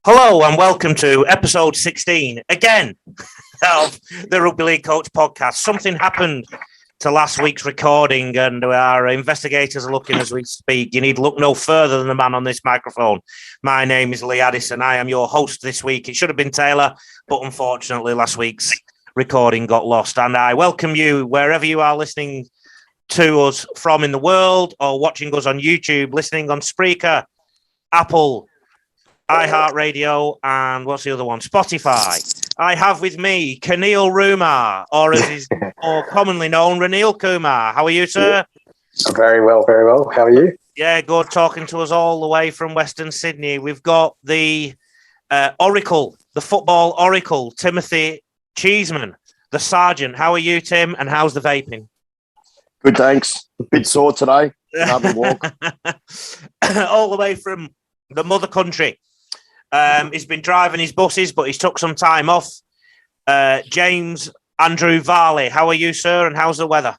Hello and welcome to episode 16, again, of the Rugby League Coach podcast. Something happened to last week's recording and our investigators are looking as we speak. You need look no further than the man on this microphone. My name is Lee Addison. I am your host this week. It should have been Taylor, but unfortunately last week's recording got lost. And I welcome you wherever you are listening to us from in the world or watching us on YouTube, listening on Spreaker, Apple, iHeartRadio, and what's the other one? Spotify. I have with me Keneal Rumar, or as is more commonly known, Ranil Kumar. How are you, sir? Very well, very well. How are you? Yeah, good. Talking to us all the way from Western Sydney. We've got the Oracle, the football Oracle, Timothy Cheeseman, the Sergeant. How are you, Tim? And how's the vaping? Good, thanks. A bit sore today. Hardly walk. All the way from the mother country. He's been driving his buses, but he's took some time off. James Andrew Varley, how are you, sir? And how's the weather?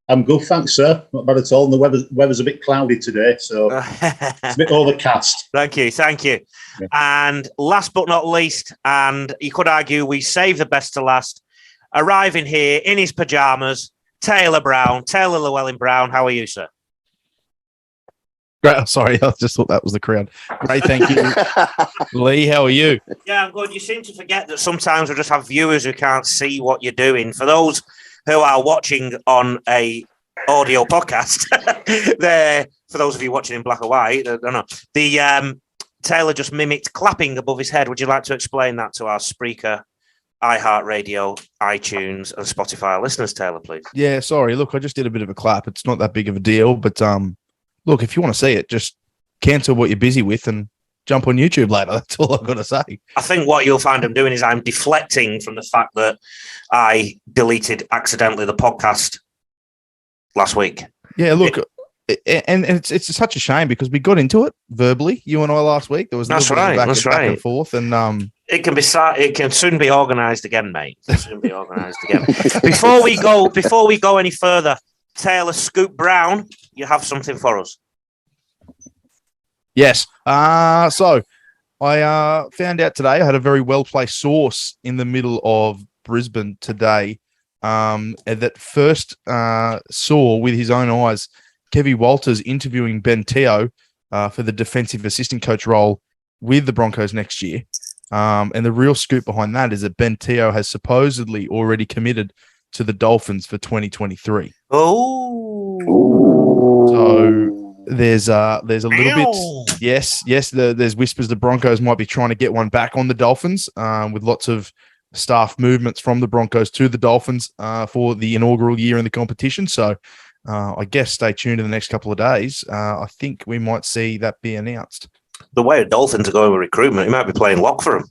I'm good, thanks, sir. Not bad at all. And the weather's a bit cloudy today, so it's a bit overcast. Thank you. Yeah. And last but not least, and you could argue we saved the best to last, arriving here in his pajamas, Taylor Llewellyn Brown. How are you, sir? Great. Sorry, I just thought that was the crowd. Great, thank you. Lee, how are you? Yeah, I'm good. You seem to forget that sometimes we just have viewers who can't see what you're doing. For those who are watching on a audio podcast, for those of you watching in black and white, I don't know. The Taylor just mimicked clapping above his head. Would you like to explain that to our Spreaker, iHeartRadio, iTunes, and Spotify listeners, Taylor, please? Yeah, sorry. Look, I just did a bit of a clap. It's not that big of a deal, but look, if you want to see it, just cancel what you're busy with and jump on YouTube later. That's all I've got to say. I think what you'll find I'm doing is I'm deflecting from the fact that I deleted accidentally the podcast last week. Yeah, look, and it's such a shame because we got into it verbally, you and I, last week. There was back and forth, and it can soon be organised again, mate. It can soon be organised again. Before we go any further, Taylor Scoop Brown, you have something for us. Yes. So I found out today I had a very well-placed source in the middle of Brisbane today that first saw with his own eyes Kevy Walters interviewing Ben Teo for the defensive assistant coach role with the Broncos next year. And the real scoop behind that is that Ben Teo has supposedly already committed to the Dolphins for 2023. Oh, so there's a little bit. Yes. There's whispers the Broncos might be trying to get one back on the Dolphins, with lots of staff movements from the Broncos to the Dolphins for the inaugural year in the competition. So I guess stay tuned in the next couple of days. I think we might see that be announced. The way the Dolphins are going with recruitment, he might be playing lock for them.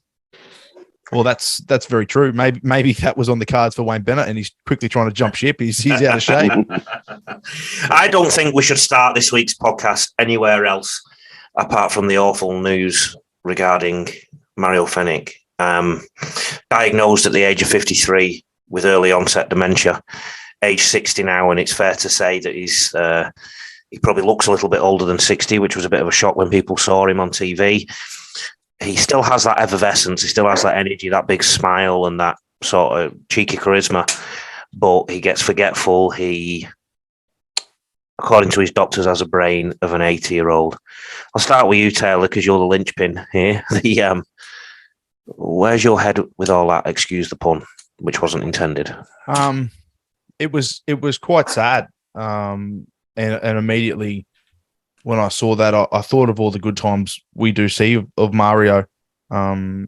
Well, that's very true. Maybe that was on the cards for Wayne Bennett, and he's quickly trying to jump ship. He's out of shape. I don't think we should start this week's podcast anywhere else apart from the awful news regarding Mario Fenech, diagnosed at the age of 53 with early onset dementia, age 60 now, and it's fair to say that he probably looks a little bit older than 60, which was a bit of a shock when people saw him on TV. He still has that effervescence. He still has that energy, that big smile and that sort of cheeky charisma, but he gets forgetful. He, according to his doctors, has a brain of an 80-year-old. I'll start with you, Taylor, because you're the linchpin here. Where's your head with all that? Excuse the pun, which wasn't intended. It was quite sad. And immediately when I saw that, I thought of all the good times we do see of Mario. And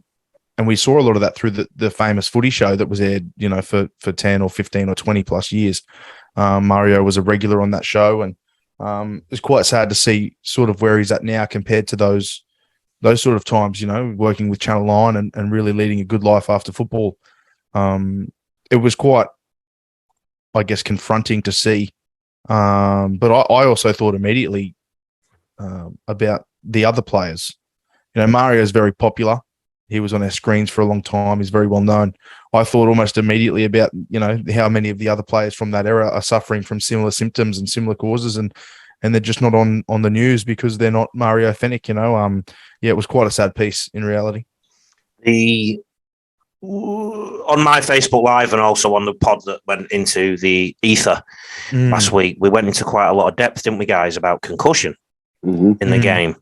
we saw a lot of that through the famous footy show that was aired, for 10 or 15 or 20 plus years. Mario was a regular on that show, and it's quite sad to see sort of where he's at now compared to those sort of times, working with Channel 9 and really leading a good life after football. It was quite, I guess, confronting to see. But I also thought immediately about the other players. Mario is very popular. He was on our screens for a long time. He's very well known. I thought almost immediately about, how many of the other players from that era are suffering from similar symptoms and similar causes. And and they're just not on the news because they're not Mario Fenech. It was quite a sad piece in reality. On my Facebook Live and also on the pod that went into the ether last week, we went into quite a lot of depth, didn't we, guys, about concussion in the game.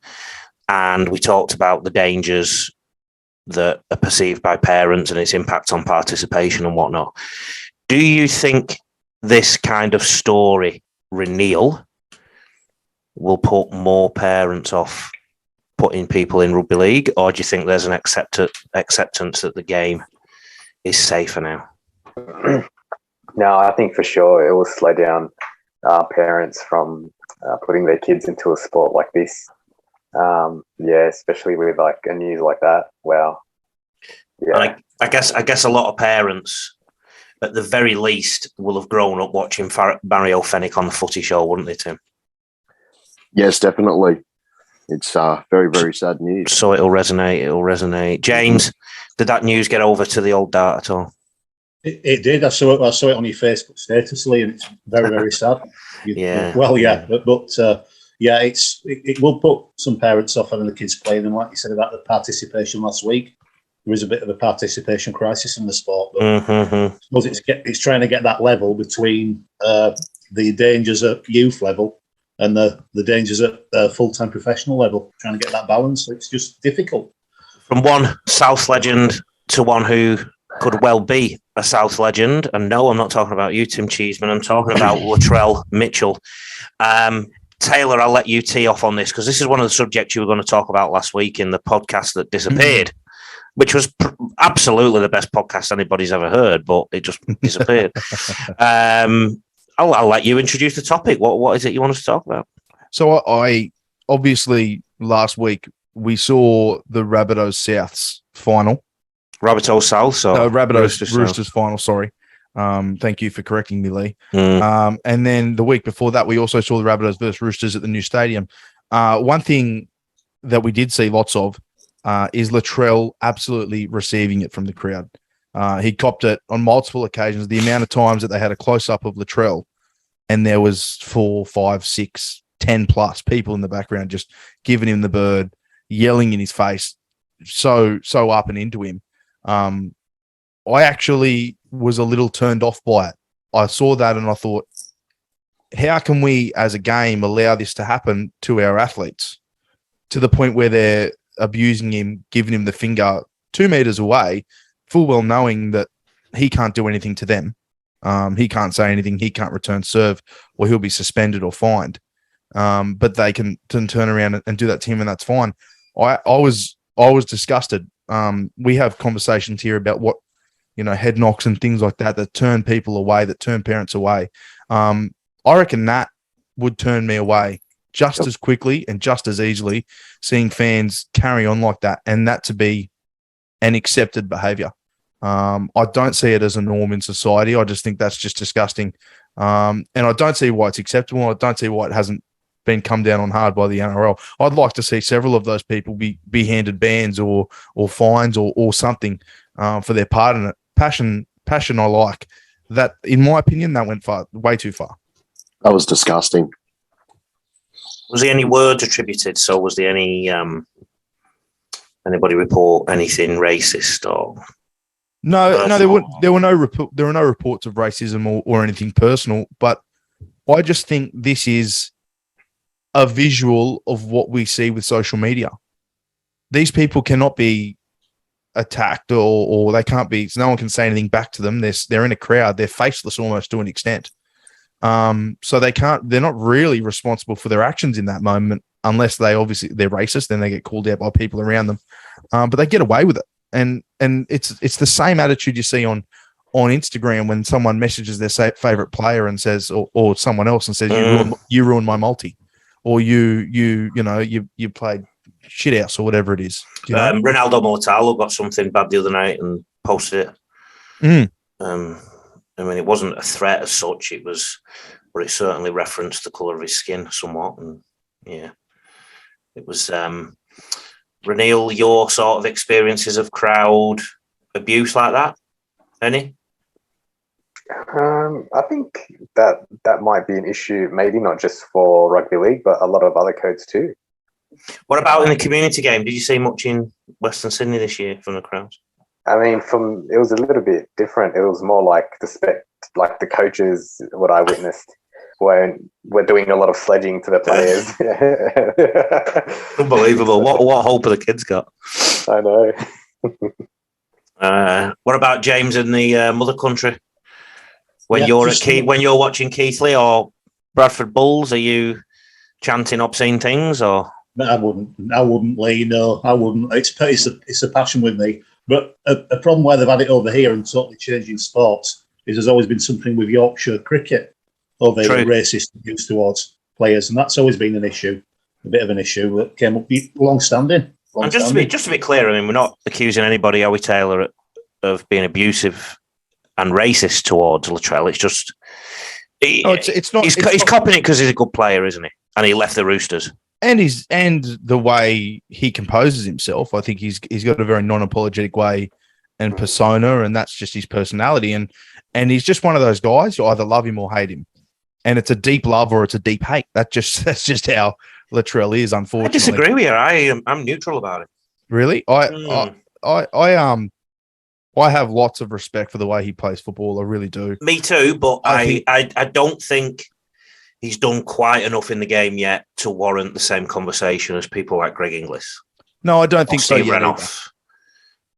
And we talked about the dangers that are perceived by parents and its impact on participation and whatnot. Do you think this kind of story, renewal, will put more parents off putting people in rugby league, or do you think there's an acceptance that the game is safer now? No, I think for sure it will slow down parents from putting their kids into a sport like this. Especially with like a news like that. Wow. Yeah. And I guess a lot of parents, at the very least, will have grown up watching Mario Fenech on the Footy Show, wouldn't they, Tim? Yes, definitely. It's very, very sad news. So it'll resonate. James, did that news get over to the old dart at all? It did. I saw it on your Facebook status, Lee, and it's very, very sad. Yeah. It will put some parents off having the kids playing, and like you said about the participation last week, there is a bit of a participation crisis in the sport. But I suppose it's trying to get that level between the dangers at youth level and the dangers at full-time professional level, trying to get that balance. It's just difficult. From one South legend to one who could well be a South legend, and no, I'm not talking about you, Tim Cheeseman. I'm talking about Latrell Mitchell. Taylor, I'll let you tee off on this because this is one of the subjects you were going to talk about last week in the podcast that disappeared, which was absolutely the best podcast anybody's ever heard, but it just disappeared. I'll let you introduce the topic. What is it you want us to talk about? So I obviously last week we saw the Rabbitohs Souths final. Rabbitohs South, Rabbitohs Roosters final. Sorry, thank you for correcting me, Lee. And then the week before that, we also saw the Rabbitohs versus Roosters at the new stadium. One thing that we did see lots of is Latrell absolutely receiving it from the crowd. He copped it on multiple occasions. The amount of times that they had a close-up of Latrell and there was 4, 5, 6, 10 plus people in the background just giving him the bird, yelling in his face, so up and into him. I actually was a little turned off by it. I saw that and I thought, how can we as a game allow this to happen to our athletes to the point where they're abusing him, giving him the finger 2 meters away, full well knowing that he can't do anything to them. He can't say anything. He can't return serve, or he'll be suspended or fined. But they can turn around and do that to him, and that's fine. I was disgusted. We have conversations here about what, head knocks and things like that turn people away, that turn parents away. I reckon that would turn me away just as quickly and just as easily, seeing fans carry on like that, and that to be an accepted behaviour. I don't see it as a norm in society. I just think that's just disgusting. And I don't see why it's acceptable. I don't see why it hasn't been come down on hard by the NRL. I'd like to see several of those people be handed bans or fines or something for their part in it. Passion I like. That, in my opinion, that went way too far. That was disgusting. Was there any words attributed? So was there any anybody report anything racist or? No, there were no reports of racism or anything personal. But I just think this is a visual of what we see with social media. These people cannot be attacked or they can't be. No one can say anything back to them. They're in a crowd. They're faceless almost to an extent. So they're not really responsible for their actions in that moment unless they're racist, then they get called out by people around them. But they get away with it. And it's the same attitude you see on Instagram when someone messages their favorite player and says, or someone else and says, you ruined my multi, or you played shit house or whatever it is. Ronaldo Mortalo got something bad the other night and posted it. I mean, it wasn't a threat as such. But it certainly referenced the colour of his skin somewhat. And yeah, it was. Reneel, your sort of experiences of crowd abuse like that? Any? I think that might be an issue, maybe not just for rugby league, but a lot of other codes too. What about in the community game? Did you see much in Western Sydney this year from the crowds? I mean, it was a little bit different. It was more like the coaches, what I witnessed, were doing a lot of sledging to the players. Unbelievable. What hope have the kids got? I know. What about James in the mother country? When when you're watching Keighley or Bradford Bulls, are you chanting obscene things or? I wouldn't, Lee. No, I wouldn't. It's a passion with me. But a problem where they've had it over here and totally changing sports is there's always been something with Yorkshire cricket over here, racist views towards players, and that's always been an issue, a bit of an issue that came up long-standing. And just to be clear, I mean, we're not accusing anybody, are we, Taylor, of being abusive and racist towards Latrell. It's just it's not. He's copying it because he's a good player, isn't he? And he left the Roosters. And the way he composes himself, I think he's got a very non-apologetic way and persona, and that's just his personality. And he's just one of those guys you either love him or hate him, and it's a deep love or it's a deep hate. That's just how Latrell is. Unfortunately, I disagree with you. I'm neutral about it. Really, I have lots of respect for the way he plays football. I really do. Me too, but I don't think he's done quite enough in the game yet to warrant the same conversation as people like Greg Inglis. No, I don't think so.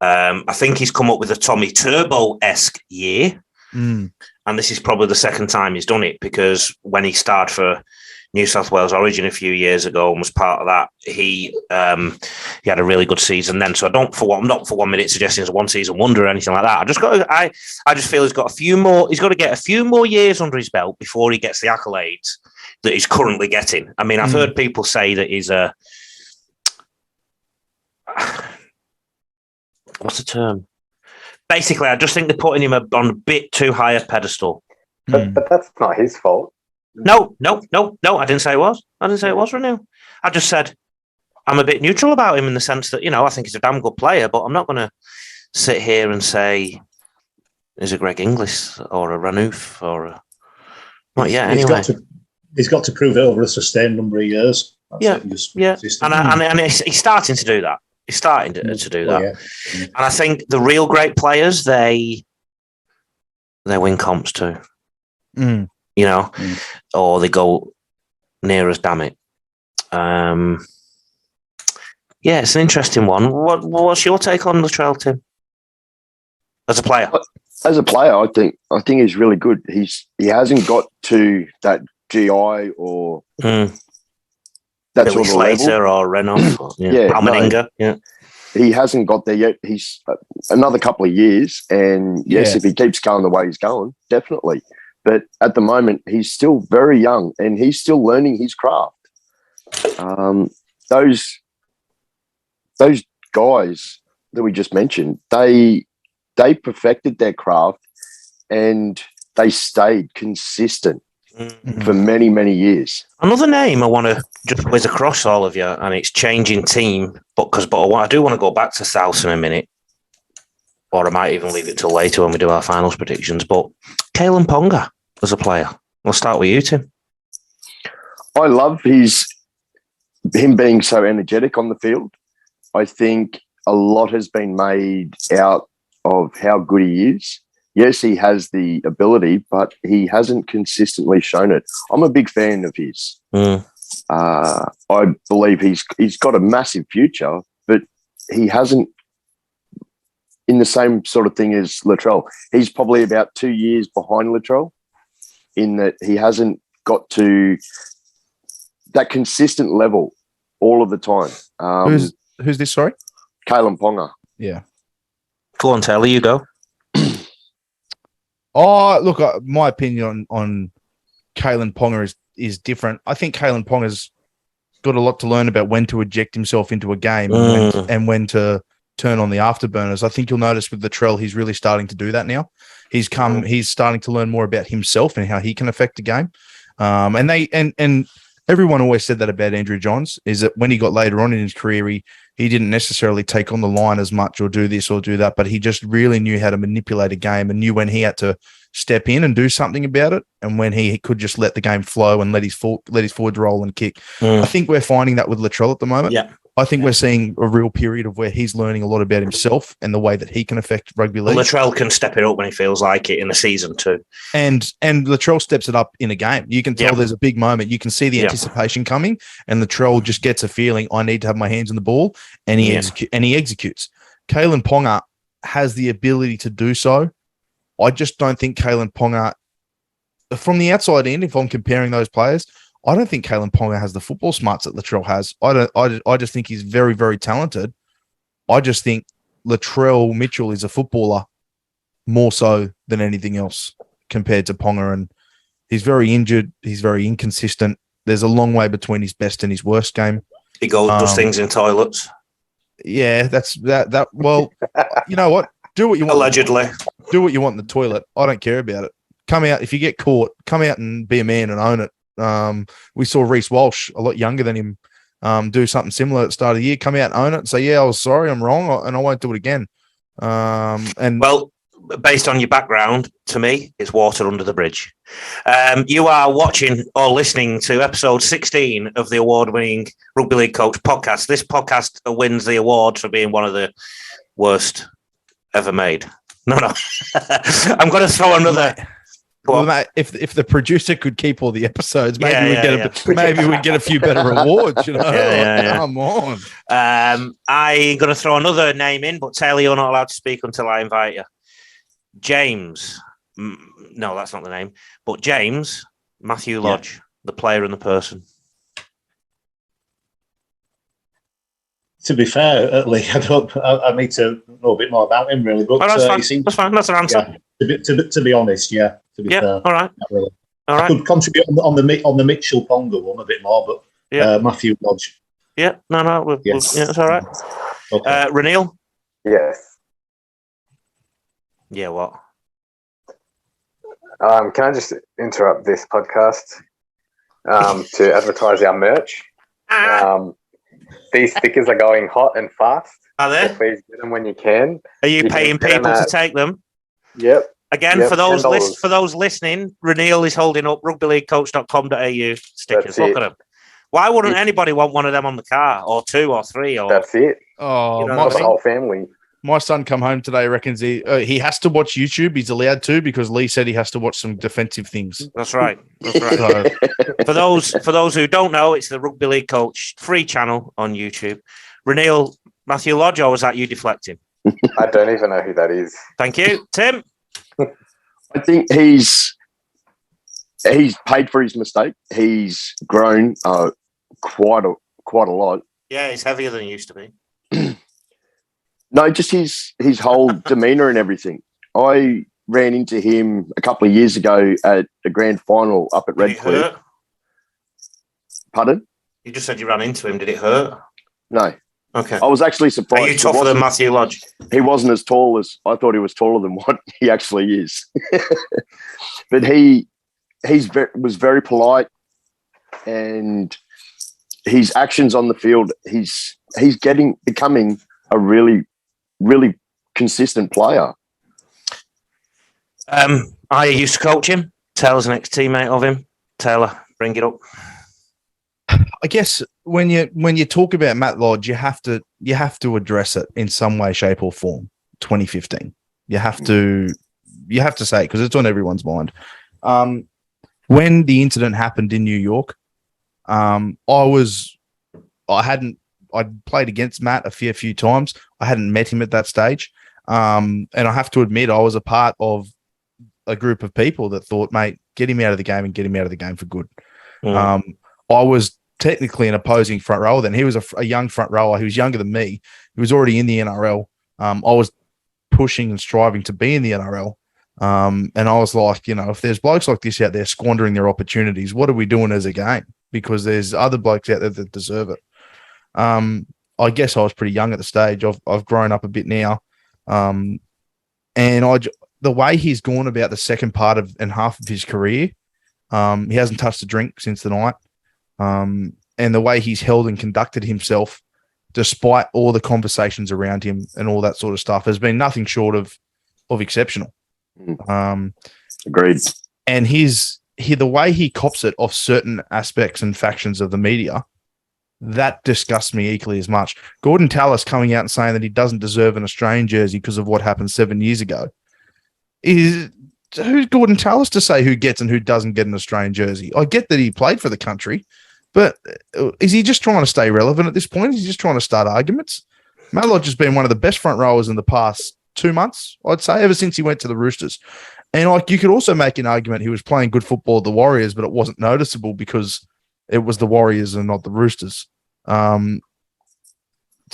I think he's come up with a Tommy Turbo-esque year. And this is probably the second time he's done it, because when he started for New South Wales Origin a few years ago and was part of that, he had a really good season then. So I'm not for 1 minute suggesting it's a one season wonder or anything like that. I just feel he's got to get a few more years under his belt before he gets the accolades that he's currently getting. I mean, I've heard people say that he's a what's the term? Basically, I just think they're putting him on a bit too high a pedestal. But that's not his fault. No. I didn't say it was. Renew. I just said I'm a bit neutral about him in the sense that, I think he's a damn good player, but I'm not going to sit here and say he's a Greg Inglis or a Ranoof or a... Not yet, anyway. He's got to prove it over a sustained number of years. That's and he's starting to do that. He's starting to do that. Yeah. And I think the real great players, they win comps too. Or they go near us, damn it. It's an interesting one. What's your take on Latrell, Tim? As a player? As a player, I think he's really good. He hasn't got to that GI or that Billy sort of level. Slater or Renoff or Almeninga. Yeah. He hasn't got there yet. He's another couple of years, and if he keeps going the way he's going, definitely. But at the moment, he's still very young and he's still learning his craft. Those guys that we just mentioned, they perfected their craft and they stayed consistent for many, many years. Another name I want to just whiz across all of you, and it's changing team, but I do want to go back to South in a minute, or I might even leave it till later when we do our finals predictions. But Kalen Ponga as a player. We'll start with you, Tim. I love him being so energetic on the field. I think a lot has been made out of how good he is. Yes, he has the ability, but he hasn't consistently shown it. I'm a big fan of his. I believe he's got a massive future, but he hasn't in the same sort of thing as Latrell. He's probably about 2 years behind Latrell in that he hasn't got to that consistent level all of the time. Who's this, sorry? Kalen Ponga. Yeah. Go on, Taylor, you go. Look, my opinion on Kalen Ponga is different. I think Kalen Ponga's got a lot to learn about when to eject himself into a game and when to turn on the afterburners. I think you'll notice with Latrell, he's really starting to do that now. He's starting to learn more about himself and how he can affect the game. And everyone always said that about Andrew Johns, is that when he got later on in his career, he didn't necessarily take on the line as much or do this or do that, but he just really knew how to manipulate a game and knew when he had to step in and do something about it, and when he could just let the game flow and let his forwards roll and kick. I think we're finding that with Latrell at the moment. Yeah. I think we're seeing a real period of where he's learning a lot about himself and the way that he can affect rugby league. Latrell can step it up when he feels like it in a season too. And Latrell steps it up in a game. You can tell there's a big moment. You can see the anticipation coming, and Latrell just gets a feeling, I need to have my hands on the ball, and he executes. Kalen Ponga has the ability to do so. I just don't think Kalen Ponga, from the outside in, if I'm comparing those players, I don't think Kalen Ponga has the football smarts that Latrell has. I just think he's very, very talented. I just think Latrell Mitchell is a footballer more so than anything else compared to Ponga, and he's very injured. He's very inconsistent. There's a long way between his best and his worst game. He does things in toilets. Yeah, that. Well, you know what? Do what you want. Allegedly. Do what you want in the toilet. I don't care about it. Come out. If you get caught, come out and be a man and own it. We saw Reece Walsh, a lot younger than him, do something similar at the start of the year. Come out and own it and say, yeah, I was sorry, I'm wrong, and I won't do it again. Well, based on your background, to me, it's water under the bridge. You are watching or listening to episode 16 of the award-winning Rugby League Coach podcast. This podcast wins the award for being one of the worst ever made. No. I'm going to throw another... Well, mate, if the producer could keep all the episodes, maybe we'd get a few better awards. You know, come on. I'm going to throw another name in, but Taylor, you're not allowed to speak until I invite you. James, no, that's not the name, but James Matthew Lodge, the player and the person. To be fair, Lee, I need to know a bit more about him, really. But that's fine. That's fine. That's an answer. Yeah, to be honest, yeah. To be fair, all right. Really. All right. I could contribute on the Mitchell Ponga one a bit more, but Matthew Lodge. Yeah, no. Yes. It's all right. Okay. Ranil? Yes. Yeah, what? Can I just interrupt this podcast to advertise our merch? These stickers are going hot and fast. Are they? So please get them when you can. Are you paying people to take them? Yep. Again, for those listening, Ranil is holding up rugbyleaguecoach.com.au stickers. Look at them. Why wouldn't anybody want one of them on the car, or 2 or 3? Or that's it. Oh, the whole family. My son come home today, reckons he has to watch YouTube. He's allowed to because Lee said he has to watch some defensive things. That's right. So, for those who don't know, it's the Rugby League Coach free channel on YouTube. Ranil, Matthew Lodge, or was that you deflecting? I don't even know who that is. Thank you, Tim. I think he's paid for his mistake. He's grown quite a lot. Yeah, he's heavier than he used to be. No, just his whole demeanour and everything. I ran into him a couple of years ago at the grand final up at Redcliffe. Pardon? You just said you ran into him. Did it hurt? No. Okay. I was actually surprised. Are you tougher than Matthew Lodge? He wasn't as tall as I thought he was taller than what he actually is. But was very polite, and his actions on the field, he's becoming a really, really consistent player. I used to coach him. Taylor's an ex-teammate of him. Taylor, bring it up. I guess when you talk about Matt Lodge, you have to address it in some way, shape, or form. 2015, you have to say it because it's on everyone's mind. When the incident happened in New York, I'd played against Matt a few times. I hadn't met him at that stage, and I have to admit I was a part of a group of people that thought, mate, get him out of the game and get him out of the game for good. I was technically an opposing front rower then. He was a young front rower. He was younger than me. He was already in the NRL. I was pushing and striving to be in the NRL. And I was like, if there's blokes like this out there squandering their opportunities, what are we doing as a game? Because there's other blokes out there that deserve it. I guess I was pretty young at the stage. I've grown up a bit now. And the way he's gone about the second part of and half of his career, he hasn't touched a drink since the night. And the way he's held and conducted himself, despite all the conversations around him and all that sort of stuff, has been nothing short of exceptional. Agreed. And the way he cops it off certain aspects and factions of the media, that disgusts me equally as much. Gordon Tallis coming out and saying that he doesn't deserve an Australian jersey because of what happened 7 years ago. Who's Gordon Tallis to say who gets and who doesn't get an Australian jersey? I get that he played for the country, but is he just trying to stay relevant at this point? Is he just trying to start arguments? Matt Lodge has been one of the best front rowers in the past 2 months, I'd say, ever since he went to the Roosters. And you could also make an argument he was playing good football at the Warriors, but it wasn't noticeable because it was the Warriors and not the Roosters. To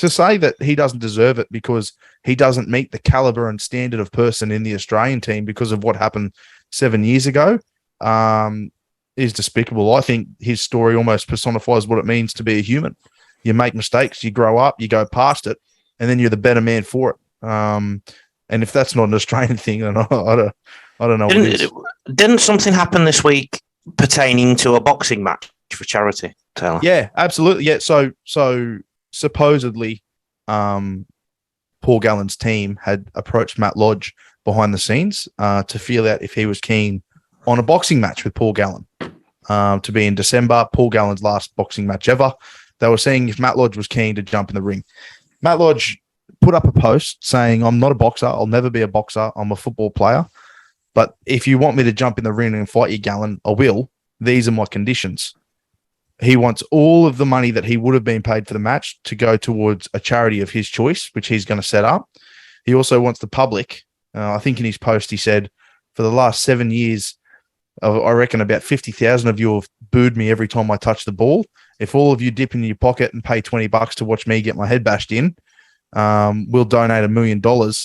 say that he doesn't deserve it because he doesn't meet the caliber and standard of person in the Australian team because of what happened 7 years ago is despicable. I think his story almost personifies what it means to be a human. You make mistakes, you grow up, you go past it, and then you're the better man for it. And if that's not an Australian thing, then I don't know what it is. Didn't something happen this week pertaining to a boxing match for charity, Taylor? Yeah, absolutely. Yeah, so supposedly Paul Gallen's team had approached Matt Lodge behind the scenes to feel out if he was keen on a boxing match with Paul Gallen to be in December, Paul Gallen's last boxing match ever. They were seeing if Matt Lodge was keen to jump in the ring. Matt Lodge put up a post saying, I'm not a boxer. I'll never be a boxer. I'm a football player. But if you want me to jump in the ring and fight you, Gallen, I will. These are my conditions. He wants all of the money that he would have been paid for the match to go towards a charity of his choice, which he's going to set up. He also wants the public. I think in his post, he said, for the last 7 years, I reckon about 50,000 of you have booed me every time I touch the ball. If all of you dip in your pocket and pay $20 to watch me get my head bashed in, we'll donate $1 million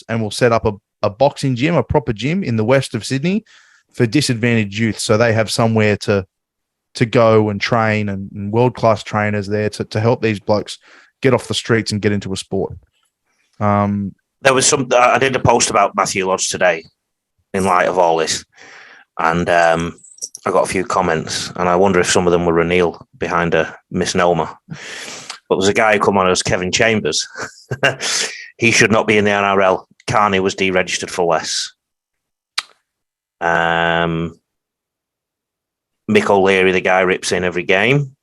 and we'll set up a boxing gym, a proper gym in the west of Sydney for disadvantaged youth so they have somewhere to go and train and world-class trainers there to help these blokes get off the streets and get into a sport. There was I did a post about Matthew Lodge today in light of all this, and I got a few comments, and I wonder if some of them were Ranil behind a misnomer. But there's a guy who come on as Kevin Chambers. He should not be in the NRL. Carney was deregistered for less. Mick O'Leary, the guy, rips in every game.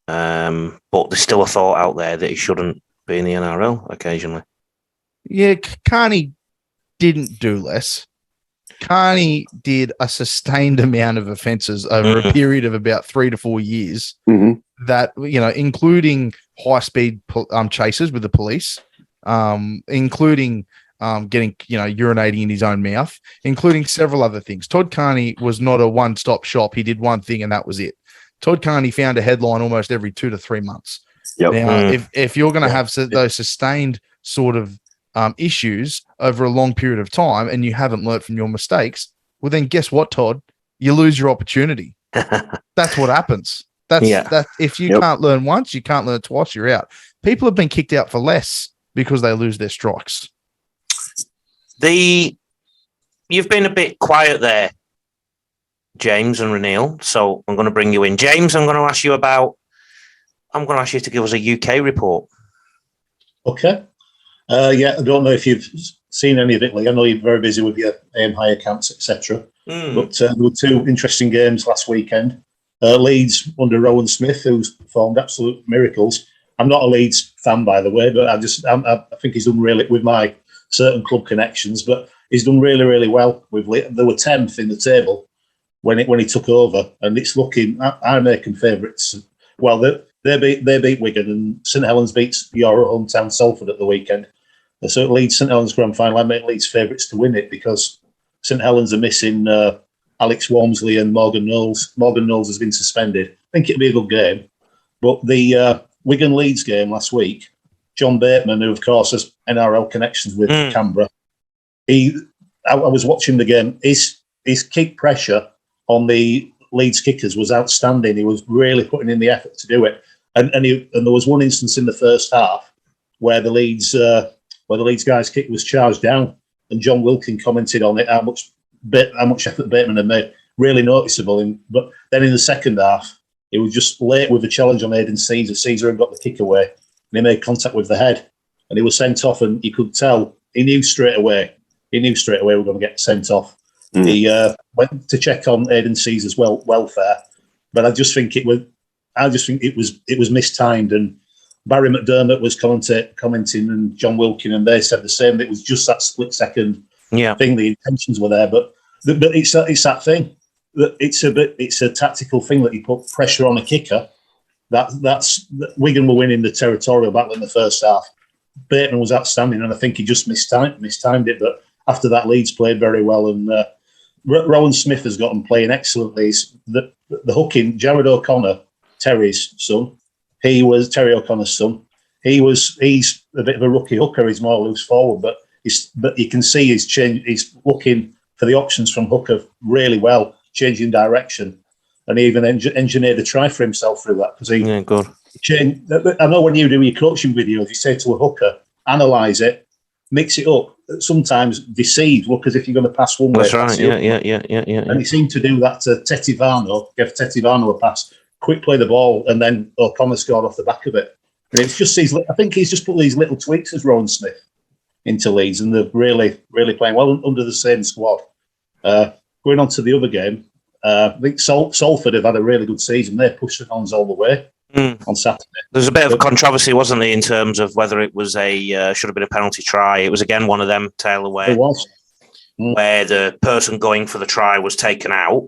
But there's still a thought out there that he shouldn't be in the NRL occasionally. Yeah, Carney didn't do less. Carney did a sustained amount of offences over a period of about 3 to 4 years that, including high-speed chases with the police, including getting, urinating in his own mouth, including several other things. Todd Carney was not a one-stop shop. He did one thing and that was it. Todd Carney found a headline almost every 2 to 3 months. Yep. Now, if you're going to have those sustained sort of issues over a long period of time and you haven't learnt from your mistakes, well, then guess what, Todd? You lose your opportunity. That's what happens. That if you can't learn once, you can't learn twice, you're out. People have been kicked out for less because they lose their strikes. You've been a bit quiet there, James and Ranil, so I'm going to bring you in. James, I'm going to ask you to give us a UK report. Okay. I don't know if you've seen any of it, Lee. I know you're very busy with your aim higher camps, etc. But there were 2 interesting games last weekend. Leeds under Rowan Smith, who's performed absolute miracles. I'm not a Leeds fan, by the way, but I think he's done really, with my certain club connections, but he's done really, really well with Leeds. They were 10th in the table when he took over, and it's looking. I'm making favourites. Well, they beat Wigan, and St Helens beats your hometown Salford at the weekend. So Leeds St Helens grand final, I make Leeds favourites to win it because St Helens are missing Alex Walmsley and Morgan Knowles. Morgan Knowles has been suspended. I think it'll be a good game. But the Wigan Leeds game last week, John Bateman, who of course has NRL connections with Canberra, I was watching the game. His kick pressure on the Leeds kickers was outstanding. He was really putting in the effort to do it. And there was one instance in the first half where the Leeds guy's kick was charged down, and John Wilkin commented on it how much effort Bateman had made, really noticeable. But then in the second half, he was just late with a challenge on Aidan Caesar. Caesar had got the kick away, and he made contact with the head, and he was sent off. And you could tell he knew straight away we're going to get sent off. He went to check on Aidan Caesar's welfare, but I just think it was mistimed. And Barry McDermott was commenting, and John Wilkin, and they said the same. It was just that split second thing. The intentions were there, but it's that thing. It's a tactical thing that you put pressure on a kicker. That's Wigan were winning the territorial battle in the first half. Bateman was outstanding, and I think he just mistimed it. But after that, Leeds played very well, and Rowan Smith has got them playing excellently. The hooking, Jared O'Connor, Terry's son. Terry O'Connor's son. He's a bit of a rookie hooker. He's more loose forward, but you can see he's looking for the options from hooker really well, changing direction, and he even engineered a try for himself through that because good. I know when you do your coaching videos, you say to a hooker, analyse it, mix it up. Sometimes deceive. Look as if you're going to pass one way. That's right. Yeah. And he seemed to do that to Tetivano. Give Tetivano a pass, quick play the ball, and then O'Connor scored off the back of it. And it's just these. I think he's just put these little tweaks as Rowan Smith into Leeds, and they're really, really playing well under the same squad. Going on to the other game, I think Salford have had a really good season. They pushed the Dons all the way on Saturday. There's a bit of controversy, wasn't there, in terms of whether it was should have been a penalty try. It was again one of them, Taylor, where the person going for the try was taken out,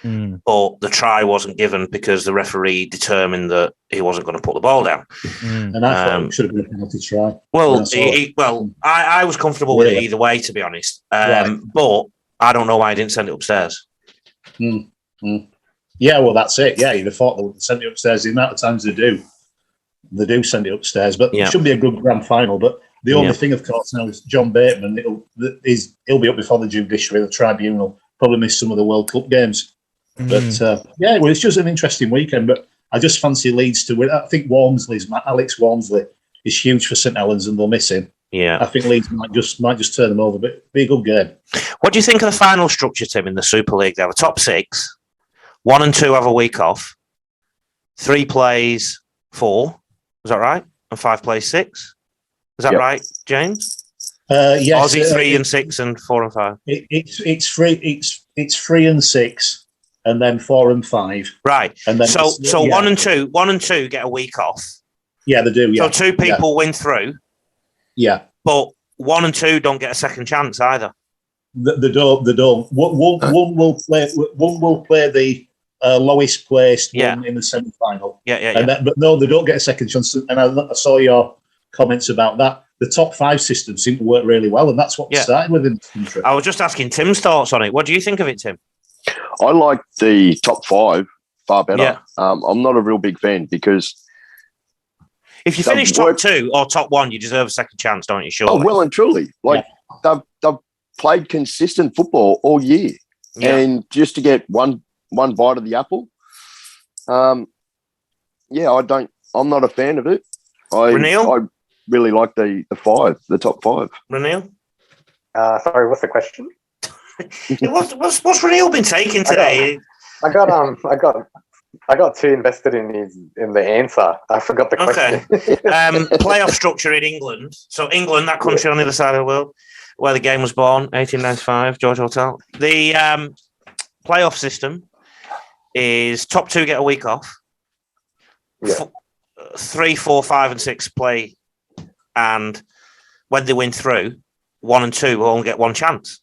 but the try wasn't given because the referee determined that he wasn't going to put the ball down. And I thought it should have been a penalty try. Well, I was comfortable with it either way, to be honest. But I don't know why I didn't send it upstairs. Yeah, well, that's it. Yeah, you'd have thought they would send it upstairs. The amount of times they do send it upstairs. But it should be a good grand final. But the only thing, of course, now is John Bateman. He'll be up before the judiciary, the tribunal. Probably miss some of the World Cup games. But it's just an interesting weekend. But I just fancy Leeds to win. I think Alex Walmsley is huge for St Helens, and they'll miss him. Yeah, I think Leeds might just turn them over, but be a good game. What do you think of the final structure, Tim, in the Super League? They have a top 6, 1 and 2 have a week off, 3 plays 4. Is that right? And 5 plays 6. Is that right, James? Yes. Or is it 3 and 6 and 4 and 5? It's 3 and 6, and then 4 and 5. Right. And then so 1 and 2 get a week off. Yeah, they do. Yeah. So 2 people win through. Yeah, but 1 and 2 don't get a second chance either. They don't. One will play the lowest placed one in the semi-final. Yeah. But no, they don't get a second chance. And I saw your comments about that. The top 5 system seemed to work really well, and that's what we started with in this country. I was just asking Tim's thoughts on it. What do you think of it, Tim? I like the top 5 far better. Yeah. I'm not a real big fan because if you finish top 2 or top 1, you deserve a second chance, don't you? Sure. Oh, well and truly. They've played consistent football all year, and just to get one bite of the apple, I'm not a fan of it. I really like the top 5. Ranil? Sorry, what's the question? What's Ranil been taking today? I got too invested in the answer. I forgot the question. Playoff structure in England. So England, that country on the other side of the world, where the game was born, 1895, George Hotel. The playoff system is top 2 get a week off. 3, 4, 5, and 6 play, and when they win through, 1 and 2 will only get 1 chance.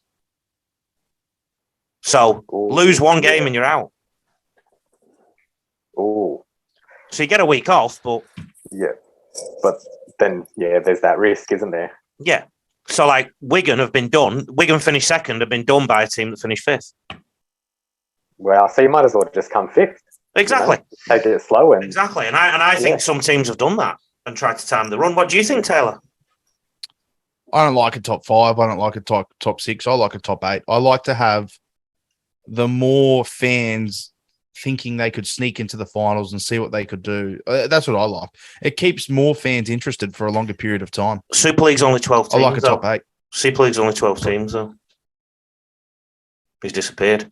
So lose 1 game and you're out. Oh, so you get a week off, but but then there's that risk, isn't there? Yeah. So like Wigan have been done. Wigan finished 2nd, have been done by a team that finished 5th. Well, so you might as well just come 5th. Exactly. Take it slow and exactly. And I think some teams have done that and tried to time the run. What do you think, Taylor? I don't like a top 5. I don't like a top 6. I like a top 8. I like to have the more fans thinking they could sneak into the finals and see what they could do. That's what I like. It keeps more fans interested for a longer period of time. Super League's only 12 teams. I like a top 8. Super League's only 12 teams, though. He's disappeared.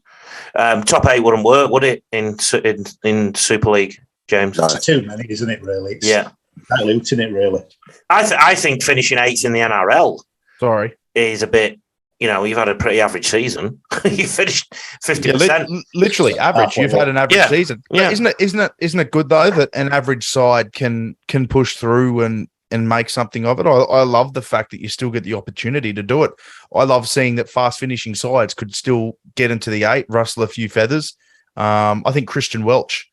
Top 8 wouldn't work, would it, in Super League, James? No. It's too many, isn't it, really? It's diluting it, really. I think finishing 8th in the NRL is a bit you've had a pretty average season. You finished 50%. Literally average. You've had an average season. Yeah. Isn't it good though that an average side can push through and make something of it? I love the fact that you still get the opportunity to do it. I love seeing that fast finishing sides could still get into the 8, rustle a few feathers. I think Christian Welch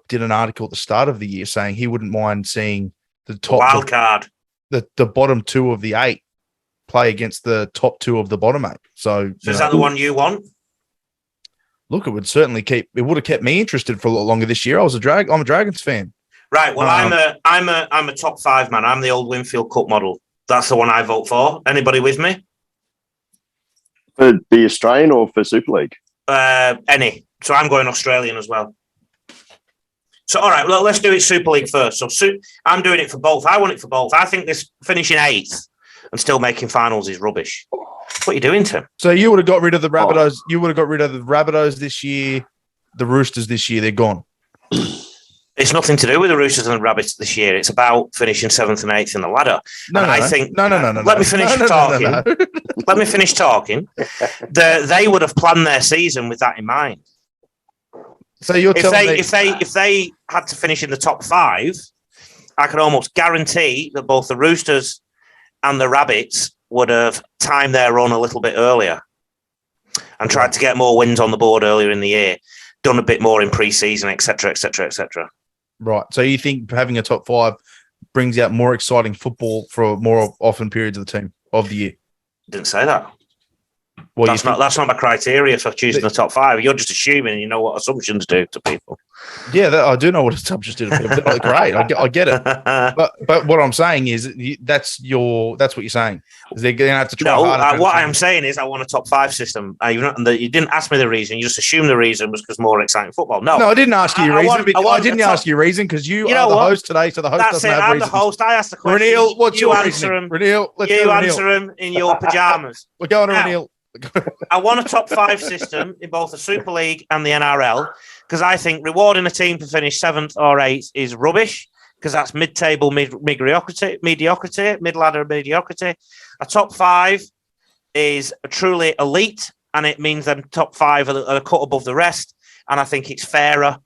did an article at the start of the year saying he wouldn't mind seeing the top wild card, the bottom 2 of the 8 play against the top 2 of the bottom 8. So is that the one you want? Look, it would certainly would have kept me interested for a lot longer this year. I'm a Dragons fan. Right. Well, I'm a top 5 man. I'm the old Winfield Cup model. That's the one I vote for. Anybody with me? For the Australian or for Super League? Any. So I'm going Australian as well. So, all right, well, let's do it Super League first. So I'm doing it for both. I want it for both. I think this finishing 8th and still making finals is rubbish. What are you doing, Tim? So you would have got rid of the Rabbitohs. You would have got rid of the Rabbitohs this year. The Roosters this year, they're gone. It's nothing to do with the Roosters and the Rabbits this year. It's about finishing 7th and 8th in the ladder. No. Let me finish talking. Let me finish talking. They would have planned their season with that in mind. So you're telling me if they had to finish in the top 5, I can almost guarantee that both the Roosters and the Rabbits would have timed their run a little bit earlier and tried to get more wins on the board earlier in the year, done a bit more in pre-season, etc., etc., etc. Right. So you think having a top 5 brings out more exciting football for more often periods of the year? Didn't say that. Well, that's not my criteria for choosing the top 5. You're just assuming, and you know what assumptions do to people. Yeah, I do know what assumptions do to people. They're great, I get it. But what I'm saying is that's what you're saying. Is they're going to have to try harder. What I'm saying is I want a top 5 system. You didn't ask me the reason. You just assumed the reason was because more exciting football. No, I didn't ask you your reason. I didn't ask you reason because you are the host today, so the host doesn't have reasons. I'm the host. I asked the question. Reneel, what's your reasoning? Reneel, you answer them in your pajamas. We're going to Reneel. I want a top 5 system in both the Super League and the NRL because I think rewarding a team to finish 7th or 8th is rubbish because that's mid-table mediocrity, mid-ladder mediocrity. A top 5 is truly elite and it means them top 5 are a cut above the rest, and I think it's fairer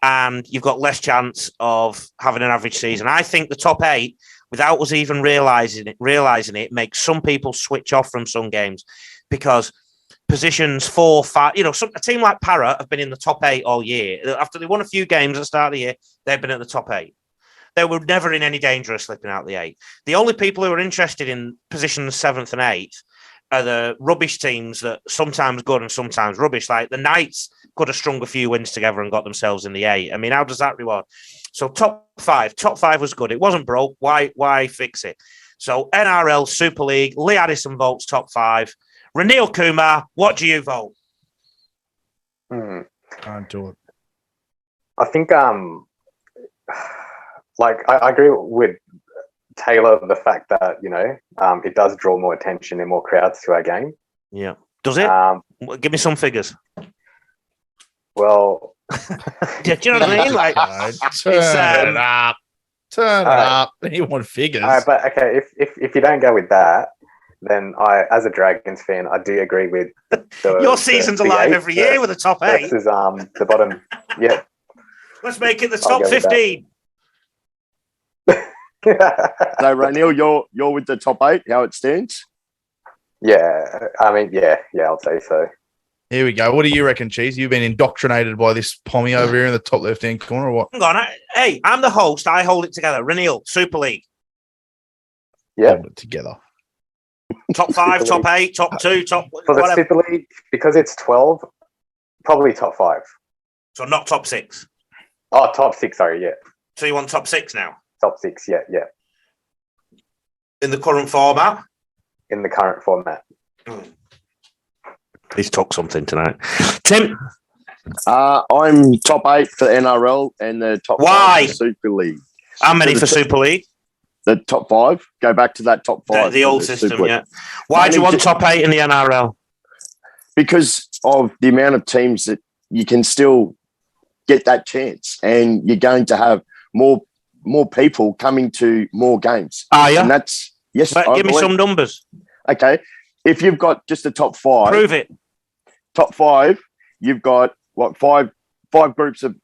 and you've got less chance of having an average season. I think the top 8, without us even realising it, makes some people switch off from some games. Because positions 4, 5, a team like Para have been in the top 8 all year. After they won a few games at the start of the year, they've been at the top 8. They were never in any danger of slipping out the 8. The only people who are interested in positions 7th and 8th are the rubbish teams that sometimes good and sometimes rubbish. Like the Knights could have strung a few wins together and got themselves in the 8. I mean, how does that reward? So top 5 was good. It wasn't broke. Why fix it? So NRL, Super League, Lee Addison votes top 5. Reneel Kumar, what do you vote? Can't do it. I think, I agree with Taylor, the fact that, it does draw more attention and more crowds to our game. Yeah. Does it? Give me some figures. Well... do you know what I mean? Like, turn it up. Turn it up. You want figures. But, okay, if you don't go with that, then I, as a Dragons fan, I do agree with your season's alive every year with the top 8. This is the bottom. Yeah. Let's make it the top 15. So, Reneel, you're with the top 8, how it stands? Yeah. I mean, yeah, I'll say so. Here we go. What do you reckon, Cheese? You've been indoctrinated by this pommy over here in the top left-hand corner or what? Hang on. Hey, I'm the host. I hold it together. Reneel, Super League. Yeah. Hold it together. Top 5, top 8, top 2, top... For the Super League, because it's 12, probably top 5. So not top 6? Oh, top 6, sorry, yeah. So you want top 6 now? Top 6, yeah. In the current format? In the current format. He's took something tonight. Tim? I'm top 8 for NRL and the top 5 for Super League. How many for Super League? The top 5. Go back to that top 5. The old system, yeah. Why do you want top 8 in the NRL? Because of the amount of teams that you can still get that chance, and you're going to have more people coming to more games. Are you? And that's yes. Give me some numbers. Okay, if you've got just the top five, Prove it. Top five, you've got what five groups of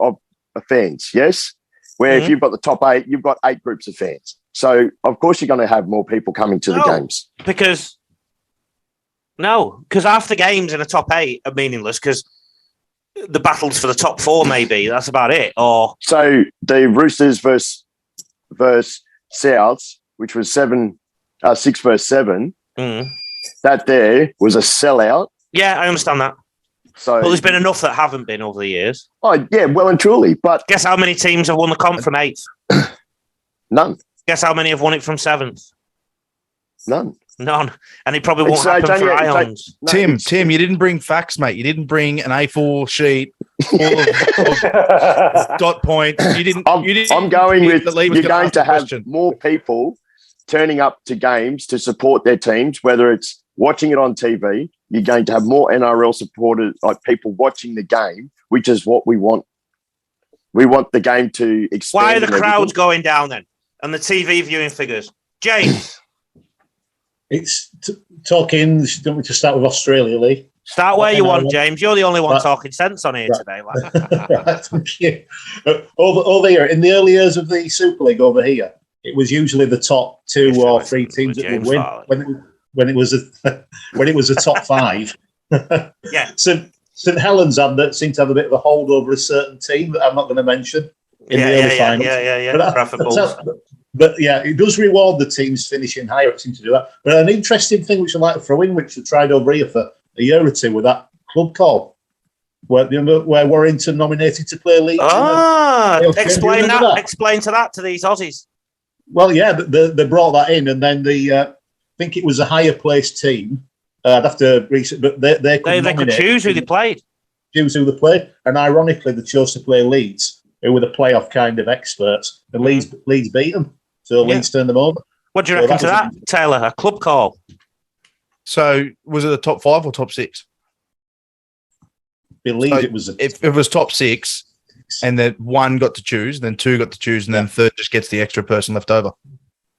fans, yes? Where if you've got the top 8, you've got 8 groups of fans. So of course you're going to have more people coming to the games. Because half the games in the top 8 are meaningless because the battles for the top 4 maybe. That's about it. Or so the Roosters versus Souths, which was 6 versus 7, that there was a sellout. Yeah, I understand that. So, but there's been enough that haven't been over the years. Oh, yeah, well and truly. But guess how many teams have won the comp from 8th? None. Guess how many have won it from 7th? None. And it probably won't happen for Ions. Tim, you didn't bring facts, mate. You didn't bring an A4 sheet full of dot points. I'm going with you're going to have more people turning up to games to support their teams, whether it's watching it on TV. You're going to have more NRL supporters, like people watching the game, which is what we want. We want the game to expand. Why are the crowds going down then? And the TV viewing figures? James? It's talking. Do you want me to start with Australia, Lee? Start where you want, James. You're the only one talking sense on here today. Like. Right, thank you. Over here, in the early years of the Super League over here, it was usually the top 2 or 3 teams that would win. When it was a top 5, yeah. St Helens seemed to have a bit of a hold over a certain team that I'm not going to mention in the early finals. But yeah, it does reward the teams finishing higher. It seems to do that. But an interesting thing which I like to throw in, which I tried over here for a year or 2 with that club call, where Warrington nominated to play league. Explain that. Explain to these Aussies. Well, yeah, they brought that in, and then I think it was a higher placed team. I'd have to research, but they could choose who they played. And ironically, they chose to play Leeds, who were the playoff kind of experts, and Leeds beat them. So Leeds turned them over. What do you reckon to that, Taylor? A club call? So was it the top 5 or top 6? I believe it was. If it was top 6, and then 1 got to choose, then 2 got to choose, and then third just gets the extra person left over.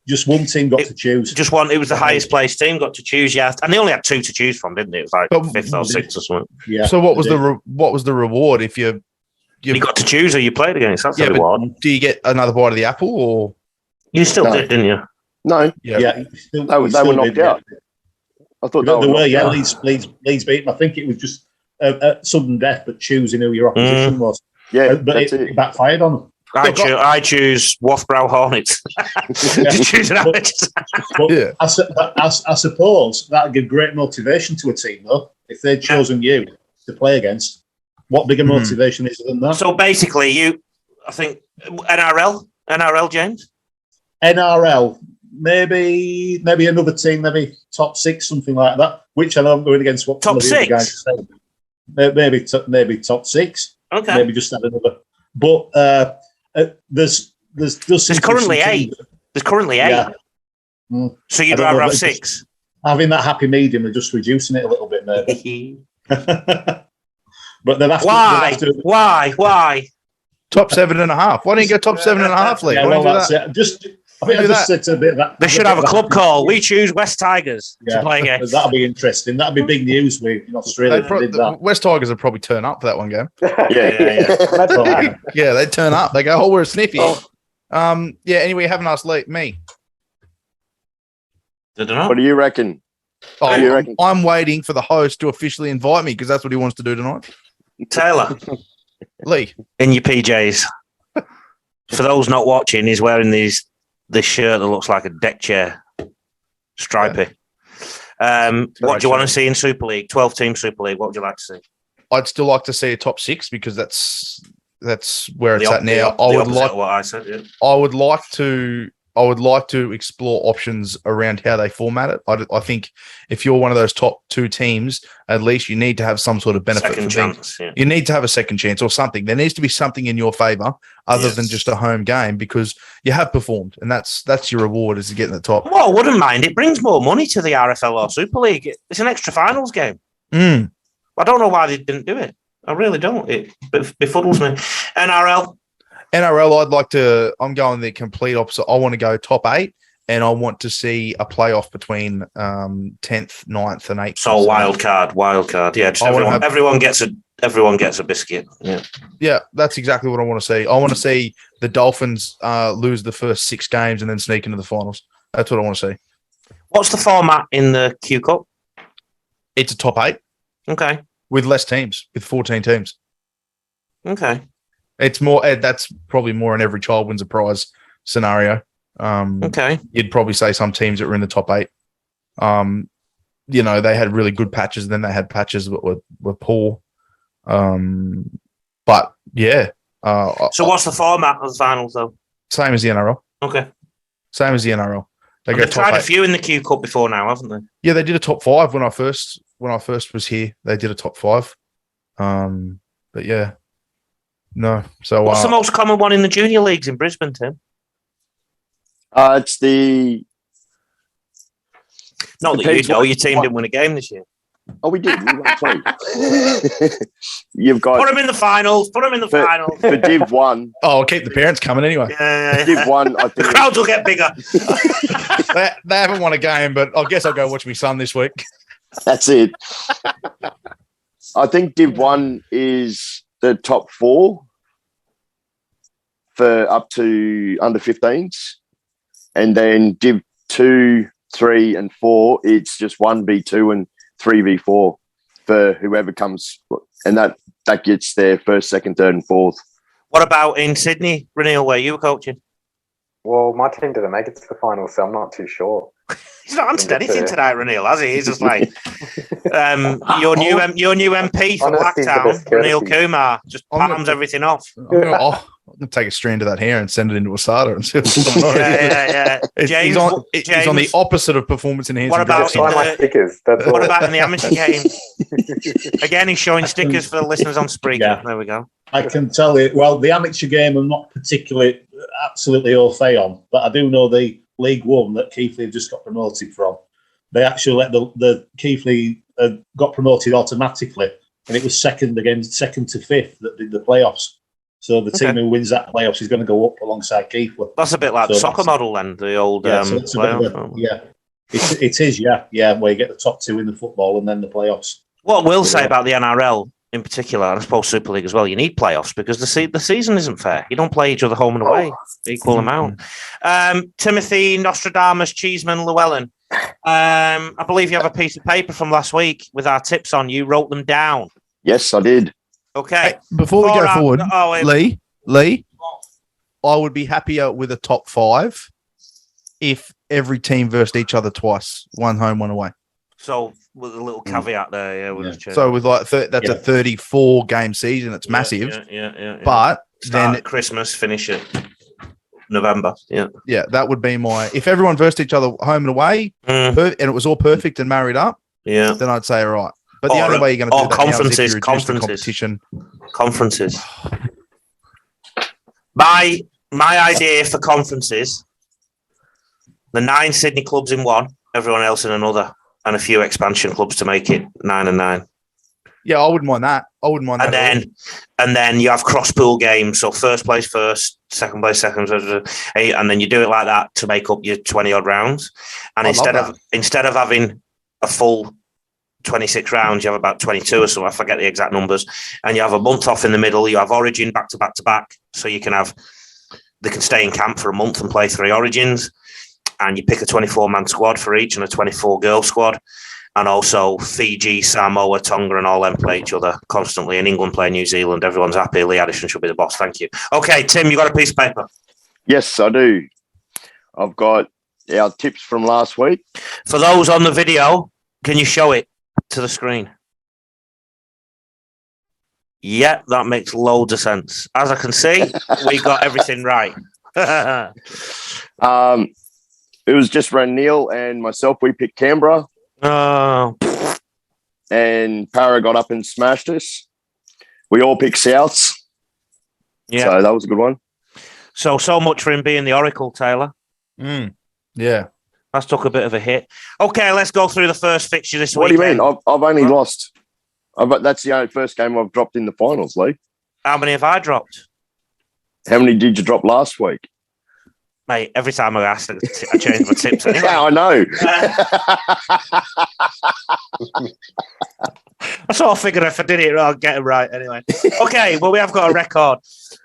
Just one team got to choose. Just one. It was the highest placed team got to choose. Yeah, and they only had 2 to choose from, didn't it? It was like 5th or 6th or something. Yeah. So what was the reward if you got to choose who you played against? That's the reward. Do you get another bite of the apple, or you still did, didn't you? No. Yeah. They were knocked out. I thought they were. Yeah, Leeds beat them. I think it was just a sudden death, but choosing who your opposition was. Yeah, but it backfired on them. I choose Wafbrow Hornets. Just choose an I suppose that would give great motivation to a team, though, if they'd chosen you to play against. What bigger motivation is than that? So basically, I think NRL, James? NRL, maybe another team, maybe top 6, something like that, which I know I'm going against what top 6 guys say. Maybe top 6. Okay. Maybe just add another. But there's currently 8. There's currently 8. Yeah. So you'd rather have 6? Having that happy medium and just reducing it a little bit, maybe. But then why? Top 7.5. Why don't you go top 7.5, Lee? Yeah, well, that's it. I just said a bit of that. They should have a club call. We choose West Tigers to play against. That'll be interesting. That'll be big news in Australia. The West Tigers would probably turn up for that one game. Yeah. Yeah, they turn up. They go, "Oh, we're a sniffy." Anyway, you haven't asked me. I don't know. What do you reckon? I'm waiting for the host to officially invite me because that's what he wants to do tonight. Taylor. Lee. In your PJs. For those not watching, he's wearing this shirt that looks like a deck chair. Stripy. What do you want to see in Super League? 12-team Super League. What would you like to see? I'd still like to see a top 6 because that's where it's at now. I would like to explore options around how they format it. I think if you're one of those top 2 teams, at least you need to have some sort of benefit. Second chance, yeah. You need to have a second chance or something. There needs to be something in your favour other than just a home game because you have performed, and that's your reward is to get in the top. Well, I wouldn't mind. It brings more money to the RFL or Super League. It's an extra finals game. I don't know why they didn't do it. I really don't. It befuddles me. NRL, I'm going the complete opposite. I want to go top 8 and I want to see a playoff between 10th, 9th, and 8th. So wild card. Yeah, just everyone gets a biscuit. Yeah, that's exactly what I want to see. I want to see the Dolphins lose the first 6 games and then sneak into the finals. That's what I want to see. What's the format in the Q Cup? It's a top 8. Okay. With less teams, with 14 teams. Okay. It's more. That's probably more an every child wins a prize scenario. Okay. You'd probably say some teams that were in the top 8. They had really good patches, and then they had patches that were poor. But yeah. So what's the format of the finals, though? Same as the NRL. Okay. Same as the NRL. They've tried a few in the Q Cup before now, haven't they? Yeah, they did a top 5 when I first was here. They did a top 5. But yeah, no. So what's the most common one in the junior leagues in Brisbane, Tim? It's the. Not that you know, your team didn't win a game this year. Oh, we did. We won 2. You've got. Put them in the finals. For Div 1. Oh, I'll keep the parents coming anyway. Yeah. Div 1, I think. The crowds will get bigger. They haven't won a game, but I guess I'll go watch my son this week. That's it. I think Div 1 is the top 4 for up to under 15s. And then Div 2, 3, and 4, it's just 1v2 and 3v4 for whoever comes. And that gets their first, second, third, and fourth. What about in Sydney, Renil, where you were coaching? Well, my team didn't make it to the final, so I'm not too sure. He's not answered anything tonight, Renil, has he? He's just like your new MP for Blacktown, Renil Kumar, just palms everything off. I'm going to take a strand of that hair and send it into a SATA and see what's going on. Yeah. James, he's on the opposite of performance enhancing. What about stickers? What about in the amateur game? Again, he's showing stickers for the listeners on Spreaker. Yeah. There we go. I can tell you. Well, the amateur game, I'm not particularly absolutely au fait on, but I do know the League One that Keighley just got promoted from. They actually let the Keighley got promoted automatically, and it was second to fifth that did the playoffs. So the team who wins that playoffs is going to go up alongside Keighley. That's a bit like the soccer model, then, the old playoff. It is, where you get the top 2 in the football and then the playoffs. What we'll say about the NRL in particular, and I suppose Super League as well, you need playoffs because the season isn't fair. You don't play each other home and away, equal amount. Timothy Nostradamus Cheeseman Llewellyn, I believe you have a piece of paper from last week with our tips on. You wrote them down. Yes, I did. Okay. Hey, before we go forward, Lee, I would be happier with a top 5 if every team versed each other twice, one home, one away. So with a little caveat there, So with like that's a 34 game season. It's massive. Yeah. But start then at Christmas, finish it November. Yeah. That would be my. If everyone versed each other home and away, and it was all perfect and married up, then I'd say all right. But the only way you're going to do that conferences, now is if you reduce the competition. Conferences. My idea for conferences: the 9 Sydney clubs in one, everyone else in another, and a few expansion clubs to make it 9 and 9. Yeah, I wouldn't mind that. And then you have cross pool games. So first place first, second place second, and then you do it like that to make up your 20 odd rounds. And instead of having a full 26 rounds, you have about 22 or so. I forget the exact numbers. And you have a month off in the middle. You have Origin back to back to back, so they can stay in camp for a month and play 3 Origins. And you pick a 24-man squad for each and a 24-girl squad. And also Fiji, Samoa, Tonga, and all them play each other constantly. And England play New Zealand. Everyone's happy. Lee Addison should be the boss. Thank you. Okay, Tim, you got a piece of paper? Yes, I do. I've got our tips from last week. For those on the video, can you show it to the screen? Yeah, that makes loads of sense. As I can see, we got everything right. It was just Ranil and myself. We picked Canberra. Oh. And Para got up and smashed us. We all picked Souths. Yeah. So that was a good one. So much for him being the Oracle, Taylor. Yeah. That's took a bit of a hit. Okay, let's go through the first fixture this week. What do you mean? I've only lost. That's the only first game I've dropped in the finals, Lee. How many have I dropped? How many did you drop last week? Mate, every time I ask, I change my tips. Anyway. Yeah, I know. I sort of figured if I did it, I'll get it right anyway. Okay, well, we have got a record.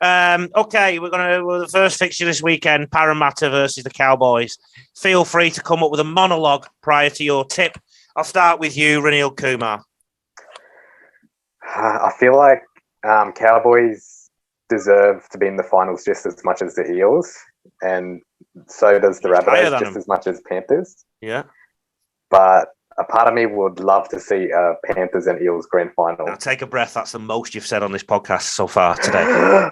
Okay, we're the first fixture this weekend, Parramatta versus the Cowboys. Feel free to come up with a monologue prior to your tip. I'll start with you, Ranil Kumar. I feel like Cowboys deserve to be in the finals just as much as the Eels, and so does the Rabbitohs just as much as Panthers. Yeah. But a part of me would love to see a Panthers and Eels grand final. Now take a breath. That's the most you've said on this podcast so far today.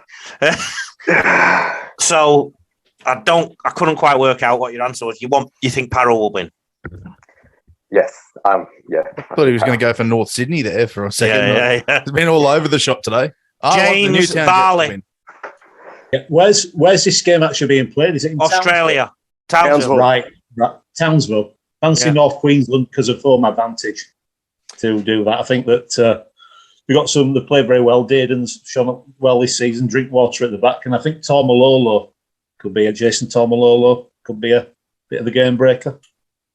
So I couldn't quite work out what your answer was. You think Parra will win? Yes. Yeah. I thought he was going to go for North Sydney there for a second. Yeah. He's been all over the shop today. James Varley. Yeah. Where's this game actually being played? Is it in Australia? Townsville. Right. Townsville. Fancy North Queensland because of home advantage to do that. I think that we got some that played very well. Dearden's shown up well this season. Drinkwater at the back, and I think Jason Tormalolo could be a bit of a game breaker.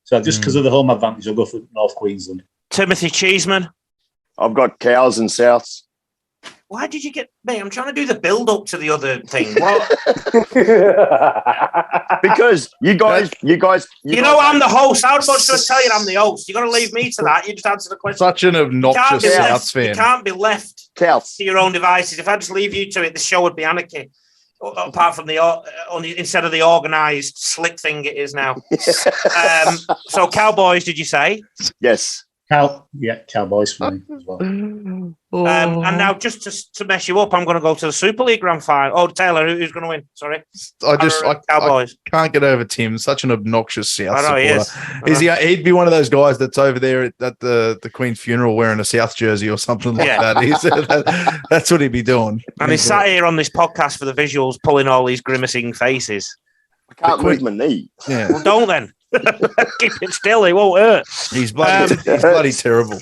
So just because of the home advantage, I'll go for North Queensland. Timothy Cheeseman. I've got Cows and Souths. Why did you get me? I'm trying to do the build up to the other thing. What? Because you guys. I'm the host. How much do I tell you I'm the host? You got to leave me to that. You just answer the question. Such an obnoxious Souths fan. You can't be left Souths to your own devices. If I just leave you to it, the show would be anarchy. Apart from instead of the organised slick thing it is now. So Cowboys, did you say? Yes. Cowboys for me as well. And now, just to mess you up, I'm going to go to the Super League Grand Final. Oh, Taylor, who's going to win? Sorry, Cowboys. I can't get over Tim. Such an obnoxious South supporter. He'd be one of those guys that's over there at the Queen's funeral wearing a South jersey or something like that. That's what he'd be doing. And he's sat here on this podcast for the visuals, pulling all these grimacing faces. I can't move my knee. Yeah. Well, don't then. Keep it still. He won't hurt. He's bloody terrible.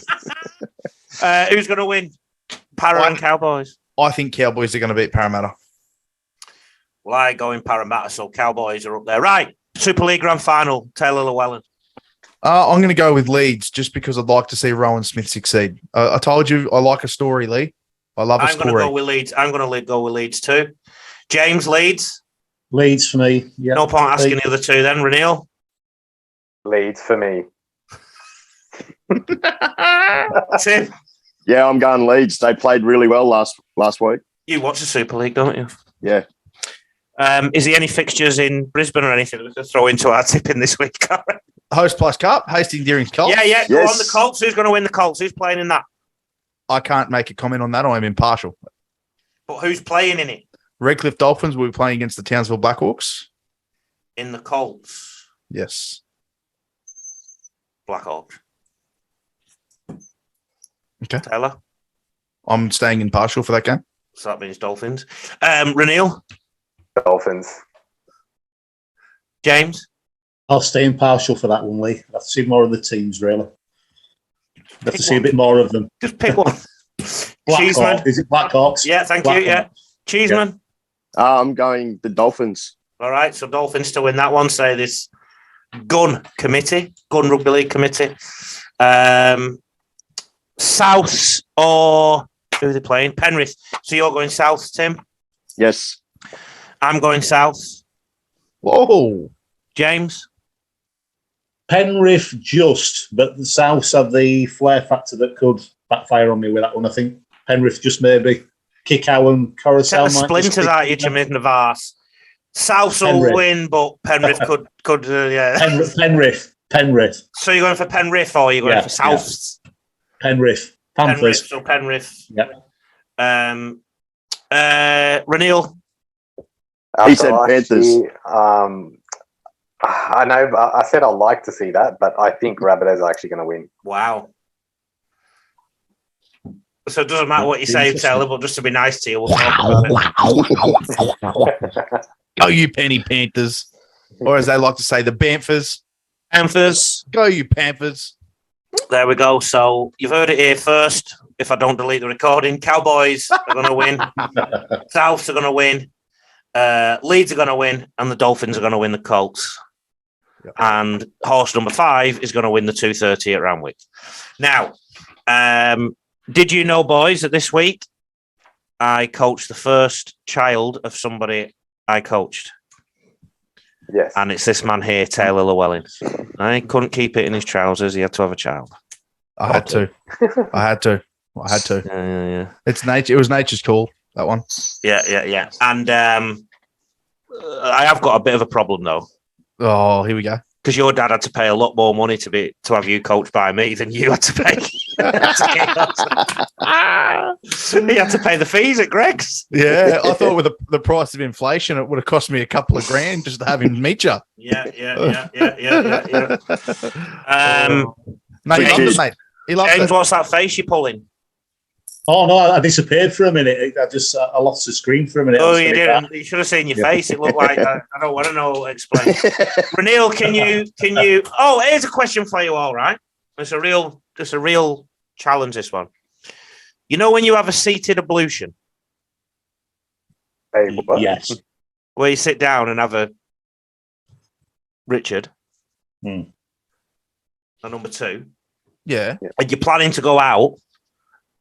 Who's going to win? Parra and Cowboys. I think Cowboys are going to beat Parramatta. Well, I go in Parramatta, so Cowboys are up there. Right. Super League Grand Final. Taylor Llewellyn. I'm going to go with Leeds just because I'd like to see Rowan Smith succeed. I told you I like a story, Lee. I love a story. I'm going to go with Leeds. I'm going to go with Leeds too. James, Leeds. Leeds for me. Yeah. No point asking the other two then. Ranil. Leeds for me. Tim. Yeah, I'm going Leeds. They played really well last week. You watch the Super League, don't you? Yeah. Is there any fixtures in Brisbane or anything we could throw into our tipping this week? Host plus Cup, Hastings Deering's Colts. Yeah. Go on, the Colts. Who's going to win the Colts? Who's playing in that? I can't make a comment on that. I'm impartial. But who's playing in it? Redcliffe Dolphins will be playing against the Townsville Blackhawks. In the Colts? Yes. Blackhawks. Okay. Taylor? I'm staying impartial for that game. So that means Dolphins. Ranil? Dolphins. James? I'll stay impartial for that one, Lee. I'd have to see more of the teams, really. I'd have to see a bit more of them. Just pick one. Cheeseman? Is it Blackhawks? Yeah, thank you. Yeah. Cheeseman? Yeah. I'm going the Dolphins. All right, so Dolphins to win that one. Say this Gun Rugby League Committee. South or who are they playing? Penrith. So you're going South, Tim? Yes. I'm going South. Whoa. James? Penrith but the Souths have the flair factor that could backfire on me with that one. I think Penrith just maybe kick out and Coruscant. Take the splinters out you, Jimmy Navas. South will win, but Penrith could yeah. Penrith. So you're going for Penrith or you're going for Souths? Yeah. Penrith. So Penrith. Yeah. Ranil? He said Panthers. I know. I said I'd like to see that, but I think Rabbitohs are actually going to win. Wow. So it doesn't matter what you say, Taylor, but just to be nice to you, we'll talk about it. Go you penny Panthers. Or as they like to say, the Panthers. Panthers. Go you Panthers. There we go. So you've heard it here first. If I don't delete the recording, Cowboys are going to win. Souths are going to win. Leeds are going to win, and the Dolphins are going to win the Colts. Yep. And horse number 5 is going to win the 2:30 at Randwick. Now, did you know, boys, that this week I coached the first child of somebody I coached? Yes. And it's this man here, Taylor Llewellyn. I couldn't keep it in his trousers. He had to have a child. I had to. Yeah. It's nature. It was nature's call, that one. Yeah. And I have got a bit of a problem, though. Oh, here we go. Because your dad had to pay a lot more money to have you coached by me than you had to pay. He had to pay the fees at Greg's. Yeah, I thought with the price of inflation, it would have cost me a couple of grand just to have him meet you. Yeah. No, he loved it, mate. He loved James, it. what's that face you're pulling? Oh no, I disappeared for a minute. I lost the screen for a minute. Oh, you didn't. You should have seen your face. It looked like I don't want to know. Explain. Renil, can you? Oh, here's a question for you. All right, it's a real challenge. This one. You know when you have a seated ablution, Hey, what? Yes. where you sit down and have a Richard, Hmm. a number 2, Yeah, and you're planning to go out.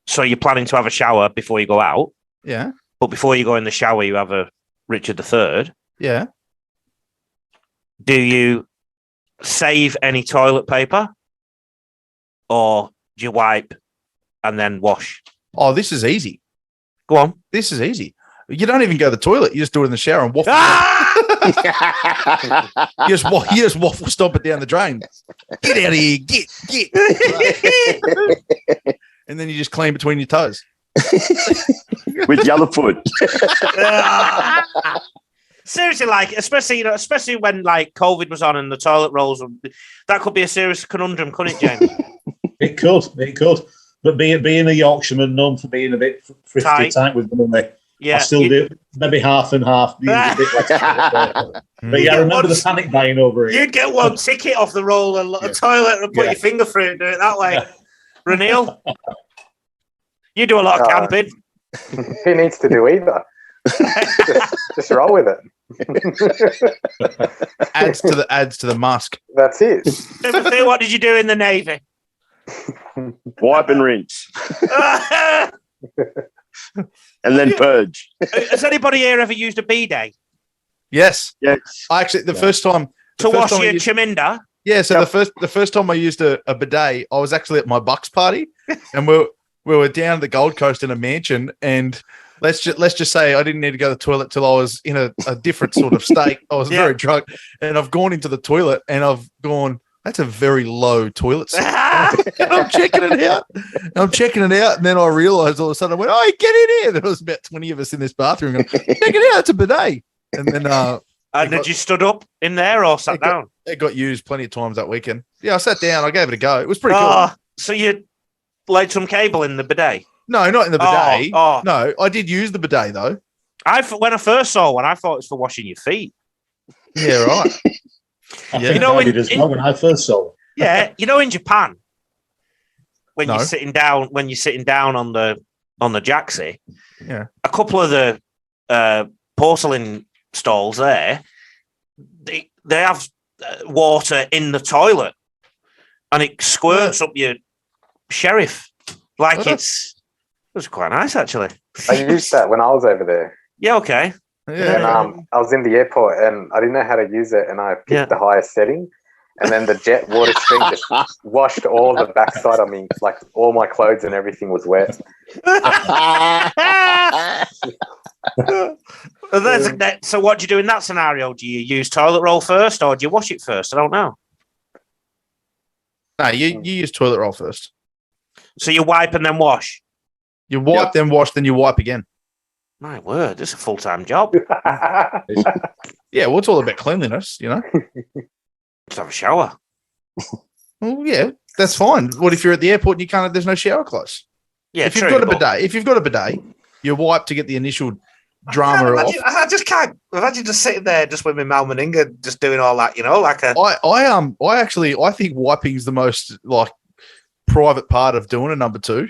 So you're planning to have a shower before you go out, yeah, but before you go in the shower, you have a Richard III. yeah. Do you save any toilet paper, or do you wipe and then wash? Oh, this is easy. Go on. This is easy. You don't even go to the toilet. You just do it in the shower and waffle. You just waffle stomp it down the drain. Get out of here. Get. And then you just clean between your toes. With the other foot. Seriously, like, especially when like COVID was on and the toilet rolls, that could be a serious conundrum, couldn't it, James? It could. But being a Yorkshireman known for being a bit thrifty, tight with money, Yeah. I still do maybe half and half. Use a bit less but yeah, I remember the panic buying over it. You'd get one ticket off the roll and a toilet and put your finger through it and do it that way. Renil, you do a lot of camping. Who needs to do either? just roll with it. adds to the mask. That's it. Timothy, what did you do in the Navy? Wipe and rinse. And then purge. Has anybody here ever used a bidet Yes. Yes. I actually the first time to wash your chiminder? Yeah, so the first time I used a bidet, I was actually at my Bucks party, and we were down the Gold Coast in a mansion, and let's just say I didn't need to go to the toilet till I was in a different sort of state. I was very drunk, and I've gone into the toilet, and I've gone, that's a very low toilet seat. And I'm checking it out, and then I realised all of a sudden I went, "Oh, get in here!" There was about 20 of us in this bathroom. Going, check it out, it's a bidet. And then and did you stood up in there or sat down? It got used plenty of times that weekend. Yeah, I sat down. I gave it a go. It was pretty cool. So you laid some cable in the bidet? No, not in the bidet. Oh. No, I did use the bidet though. When I first saw one, I thought it was for washing your feet. Yeah, right. Yeah, You know, when I first saw it. Yeah, you know, in Japan, when No. you're sitting down on the jacksie, Yeah. a couple of the porcelain stalls there, they have water in the toilet, and it squirts up your sheriff like Oh. it was quite nice actually. I used that when I was over there. Yeah, okay. Yeah. And I was in the airport and I didn't know how to use it, and I picked Yeah. the highest setting, and then the jet water stream just washed all the backside of me, like all my clothes and everything was wet. So what do you do in that scenario? Do you use toilet roll first or do you wash it first? I don't know. No, you use toilet roll first. So you wipe and then wash. You wipe, then wash, then you wipe again. My word, this is a full-time job. Yeah, well, it's all about cleanliness, you know. Just have a shower. Well, yeah, that's fine. What if you're at the airport and you can't? There's no shower close. Yeah, if you've true, got a but- bidet, you wipe to get the initial drama off. I just can't imagine just sitting there just with my Mal Meninga just doing all that, you know, like a I think wiping is the most like private part of doing a number two.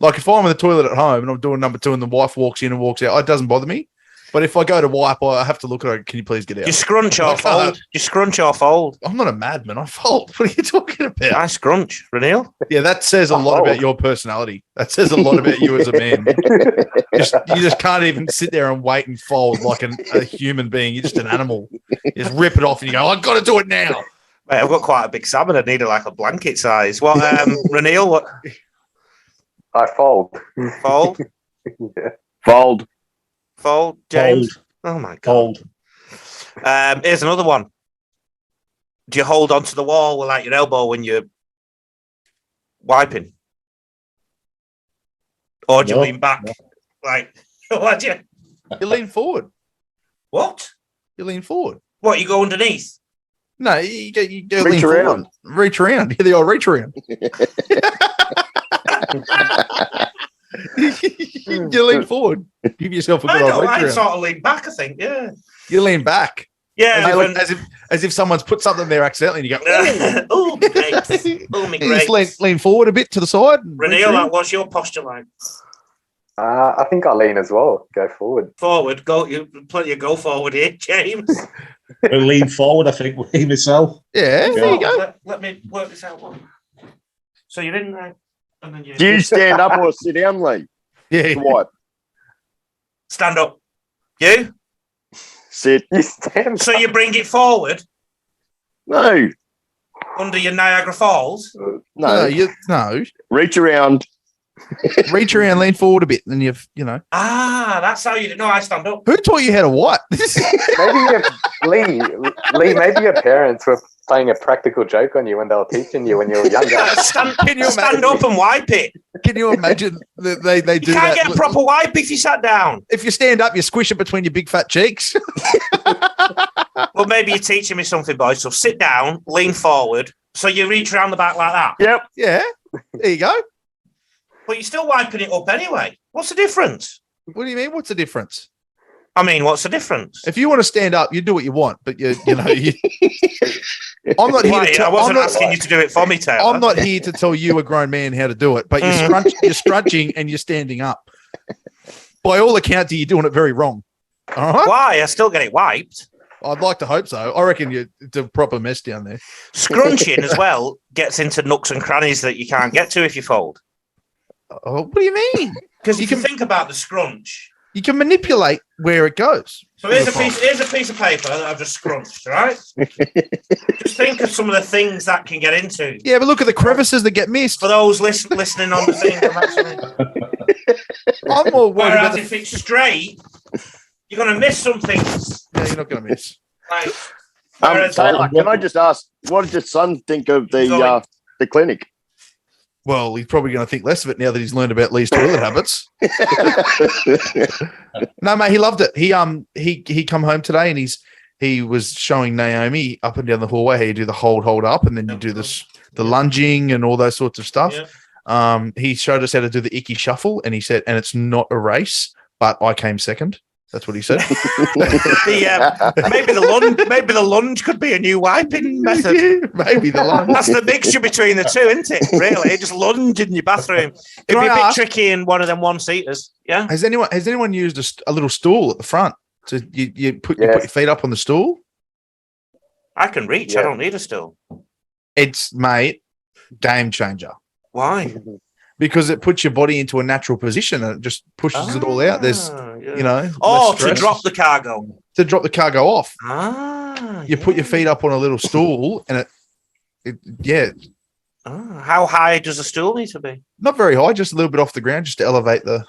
Like if I'm in the toilet at home and I'm doing number two and the wife walks in and walks out, it doesn't bother me. But if I go to wipe, I have to look at it. Can you please get out? You scrunch or I can't. fold. You scrunch or fold. I'm not a madman. I fold. What are you talking about? I scrunch, Ranil. Yeah, that says a lot about your personality. That says a lot about you as a man. You just can't even sit there and wait and fold like a human being. You're just an animal. You just rip it off and you go, I've got to do it now. Mate, I've got quite a big salmon. I need it like a blanket size. What, Ranil? What? I fold. Fold? Yeah. Fold. Fold, James? Fold. Oh, my God. Here's another one. Do you hold onto the wall with like your elbow when you're wiping? Or do you lean back? No. Like, what do you? You lean forward. What? You lean forward. What, you go underneath? No, you go Reach lean around. forward. Reach around. Yeah, they all reach around. You lean forward. Give yourself a good old reach I around. sort of lean back, I think, yeah. You lean back. Yeah, As if someone's put something there accidentally and you go, oh, my grapes. Oh, my you just grapes. lean forward a bit to the side. and reach Ranil, around. what's your posture like? I think I lean as well. Go forward. Forward, go. You plenty of go forward here, James. I lean forward, I think, me myself. Yeah, there you go. Let me work this out. So you're in there, and then you Do you stand up or sit down, Lee? Yeah. To wipe. stand up. You? Sit. You stand. So you bring it forward No. under your Niagara Falls? No. No. Reach around. Reach around, lean forward a bit, and Ah, that's how you do. No, I stand up. Who taught you how to wipe? Maybe maybe your parents were playing a practical joke on you when they were teaching you when you were younger. Stand you stand up and wipe it. Can you imagine that they You do can't that? get a proper wipe if you sat down. If you stand up, you squish it between your big fat cheeks. Well, maybe you're teaching me something, boys. So sit down, lean forward. So you reach around the back like that. Yep. Yeah. There you go. But you're still wiping it up anyway. What's the difference? What do you mean? What's the difference? I mean, what's the difference? If you want to stand up, you do what you want. But I'm not here. Why? I wasn't asking you to do it for me, Taylor. I'm not here to tell you, a grown man, how to do it. But you're scrunching and you're standing up. By all accounts, you're doing it very wrong. All right. Why? I still get it wiped. I'd like to hope so. I reckon it's a proper mess down there. Scrunching as well gets into nooks and crannies that you can't get to if you fold. Oh, what do you mean? Because if you think about the scrunch. You can manipulate where it goes. So here's a piece of paper that I've just scrunched, right? Just think of some of the things that can get into. Yeah, but look at the crevices that get missed. For those listening on the thing, I'm more worried about whereas if it's straight, you're going to miss some things. Yeah, you're not going to miss. Like, whereas, Taylor, can I just ask, what did your son think of the clinic? Well, he's probably going to think less of it now that he's learned about Lee's toilet habits. No, mate, he loved it. He come home today and he was showing Naomi up and down the hallway how you do the hold up, and then you do the lunging and all those sorts of stuff. Yeah. He showed us how to do the icky shuffle, and he said, and it's not a race, but I came second. That's what he said. Maybe the lunge could be a new wiping method. Maybe the lunge. That's the mixture between the two, isn't it? Really, just lunge in your bathroom. It'd be a bit tricky in one of them one-seaters. Yeah. Has anyone used a little stool at the front? So you put your feet up on the stool? I can reach. Yeah. I don't need a stool. It's, mate, game changer. Why? Because it puts your body into a natural position and it just pushes it all out. There's, yeah. less to stress. drop the cargo. To drop the cargo off. You You put your feet up on a little stool and How high does a stool need to be? not very high, just a little bit off the ground, just to elevate the.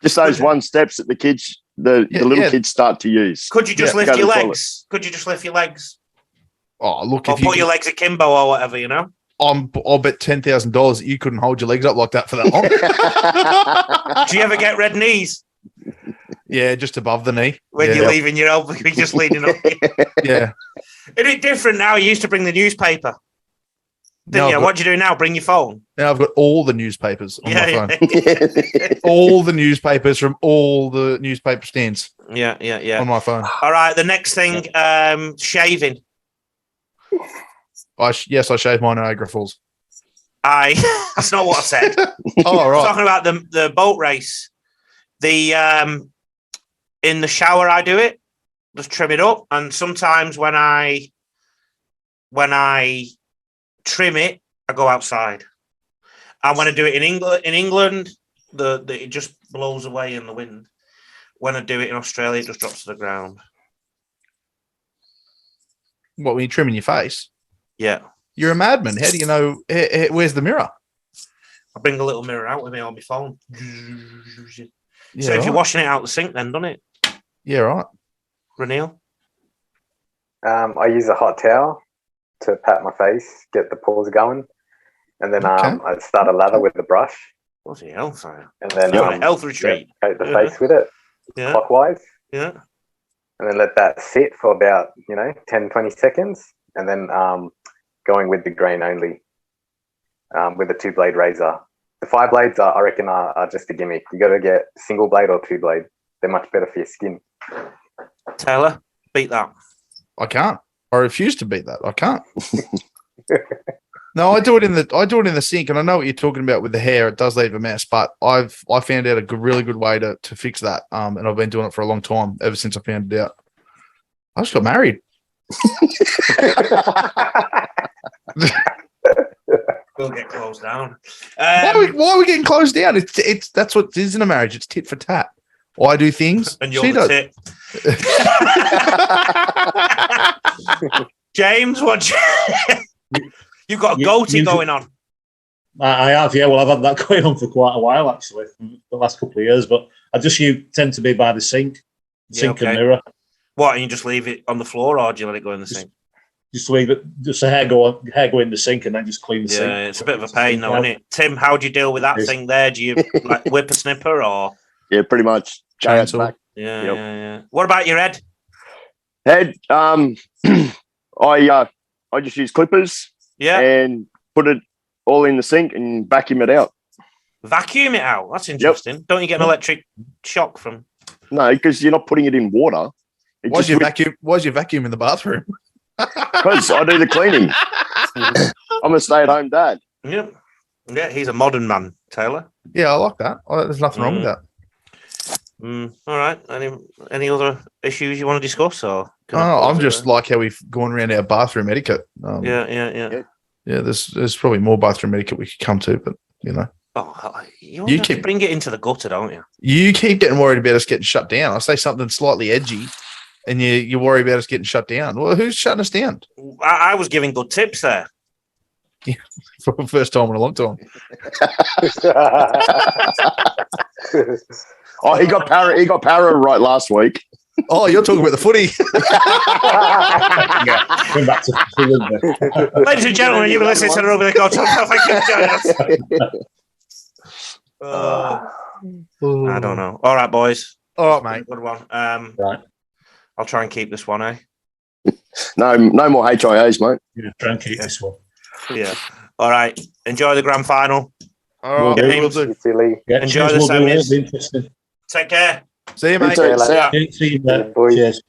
Just those one steps that the little kids start to use. Could you just Go lift to your the toilet. legs? Could you just lift your legs? Oh, look, Or if you put your legs akimbo or whatever, you know? I'll bet $10,000 that you couldn't hold your legs up like that for that long. Do you ever get red knees Yeah, just above the knee. when Yeah. you're leaving your elbow? You're just leaning up. Yeah. Is it different now? You used to bring the newspaper. Didn't you? What do you do now? Bring your phone. Now I've got all the newspapers on my phone. Yeah. All the newspapers from all the newspaper stands Yeah. on my phone. All right. The next thing, shaving. I shave my Niagara Falls. That's not what I said. Oh, I'm right. talking about the boat race. The in the shower I do it, just trim it up, and sometimes when I trim it, I go outside. And when I do it in England, it just blows away in the wind. When I do it in Australia, it just drops to the ground. What, when you're trimming your face? Yeah. You're a madman. How do you know? Where's the mirror? I bring a little mirror out with me on my phone. Yeah, so if you're washing it out the sink, then doesn't it? Yeah, right. Ranil? I use a hot towel to pat my face, get the pores going, and then I start a lather with a brush. Bloody hell, sire. And then a health retreat. Coat the face with it clockwise. Yeah. And then let that sit for about 10, 20 seconds, and then going with the grain only with a 2-blade razor. The 5 blades, I reckon, are just a gimmick. You got to get single blade or 2 blade. They're much better for your skin. Taylor, beat that. I can't. I refuse to beat that. I can't. No, I do it in the sink, and I know what you're talking about with the hair. It does leave a mess, but I found out a really good way to fix that. And I've been doing it for a long time, ever since I found it out. I just got married. We'll get closed down. Why are we getting closed down? It's that's what it is in a marriage. It's tit for tat. I do things, and you're she does. Tit. James, you've got a goatee going on. I have, yeah. Well, I've had that going on for quite a while, actually, the last couple of years. But you tend to be by the sink and mirror. What? And you just leave it on the floor, or do you let it go in the sink? Just leave it. Just the hair go in the sink, and then just clean the sink. Yeah, it's a bit of a pain, though, isn't it? Tim, how do you deal with that thing there? Do you like whip a snipper or? Yeah, pretty much. Chainsaw. Yeah. What about your head? Head, I just use clippers. Yeah. And put it all in the sink and vacuum it out. Vacuum it out. That's interesting. Yep. Don't you get an electric shock from? No, because you're not putting it in water. Why's your vacuum in the bathroom? Because I do the cleaning. I'm a stay-at-home dad. Yep. Yeah, he's a modern man, Taylor. Yeah, I like that. There's nothing wrong with that. All right. Any other issues you want to discuss? Or I'm just like how we've gone around our bathroom etiquette. Yeah. There's probably more bathroom etiquette we could come to, but you keep bring it into the gutter, don't you? You keep getting worried about us getting shut down. I say something slightly edgy, and you worry about us getting shut down. Well, who's shutting us down? I was giving good tips there. Yeah, for the first time in a long time. Oh, he got para right last week. Oh, you're talking about the footy. Ladies and gentlemen, you've been listening to the Rugby League Coach. I don't know. All right, boys. All right, mate. Good one. Right. I'll try and keep this one, eh? No more HIAs, mate. Yeah, try and keep this one. Yeah. All right. Enjoy the grand final. All right. We'll do. Enjoy the semis. Take care. See you, mate. See you, mate. See you, mate. Cheers.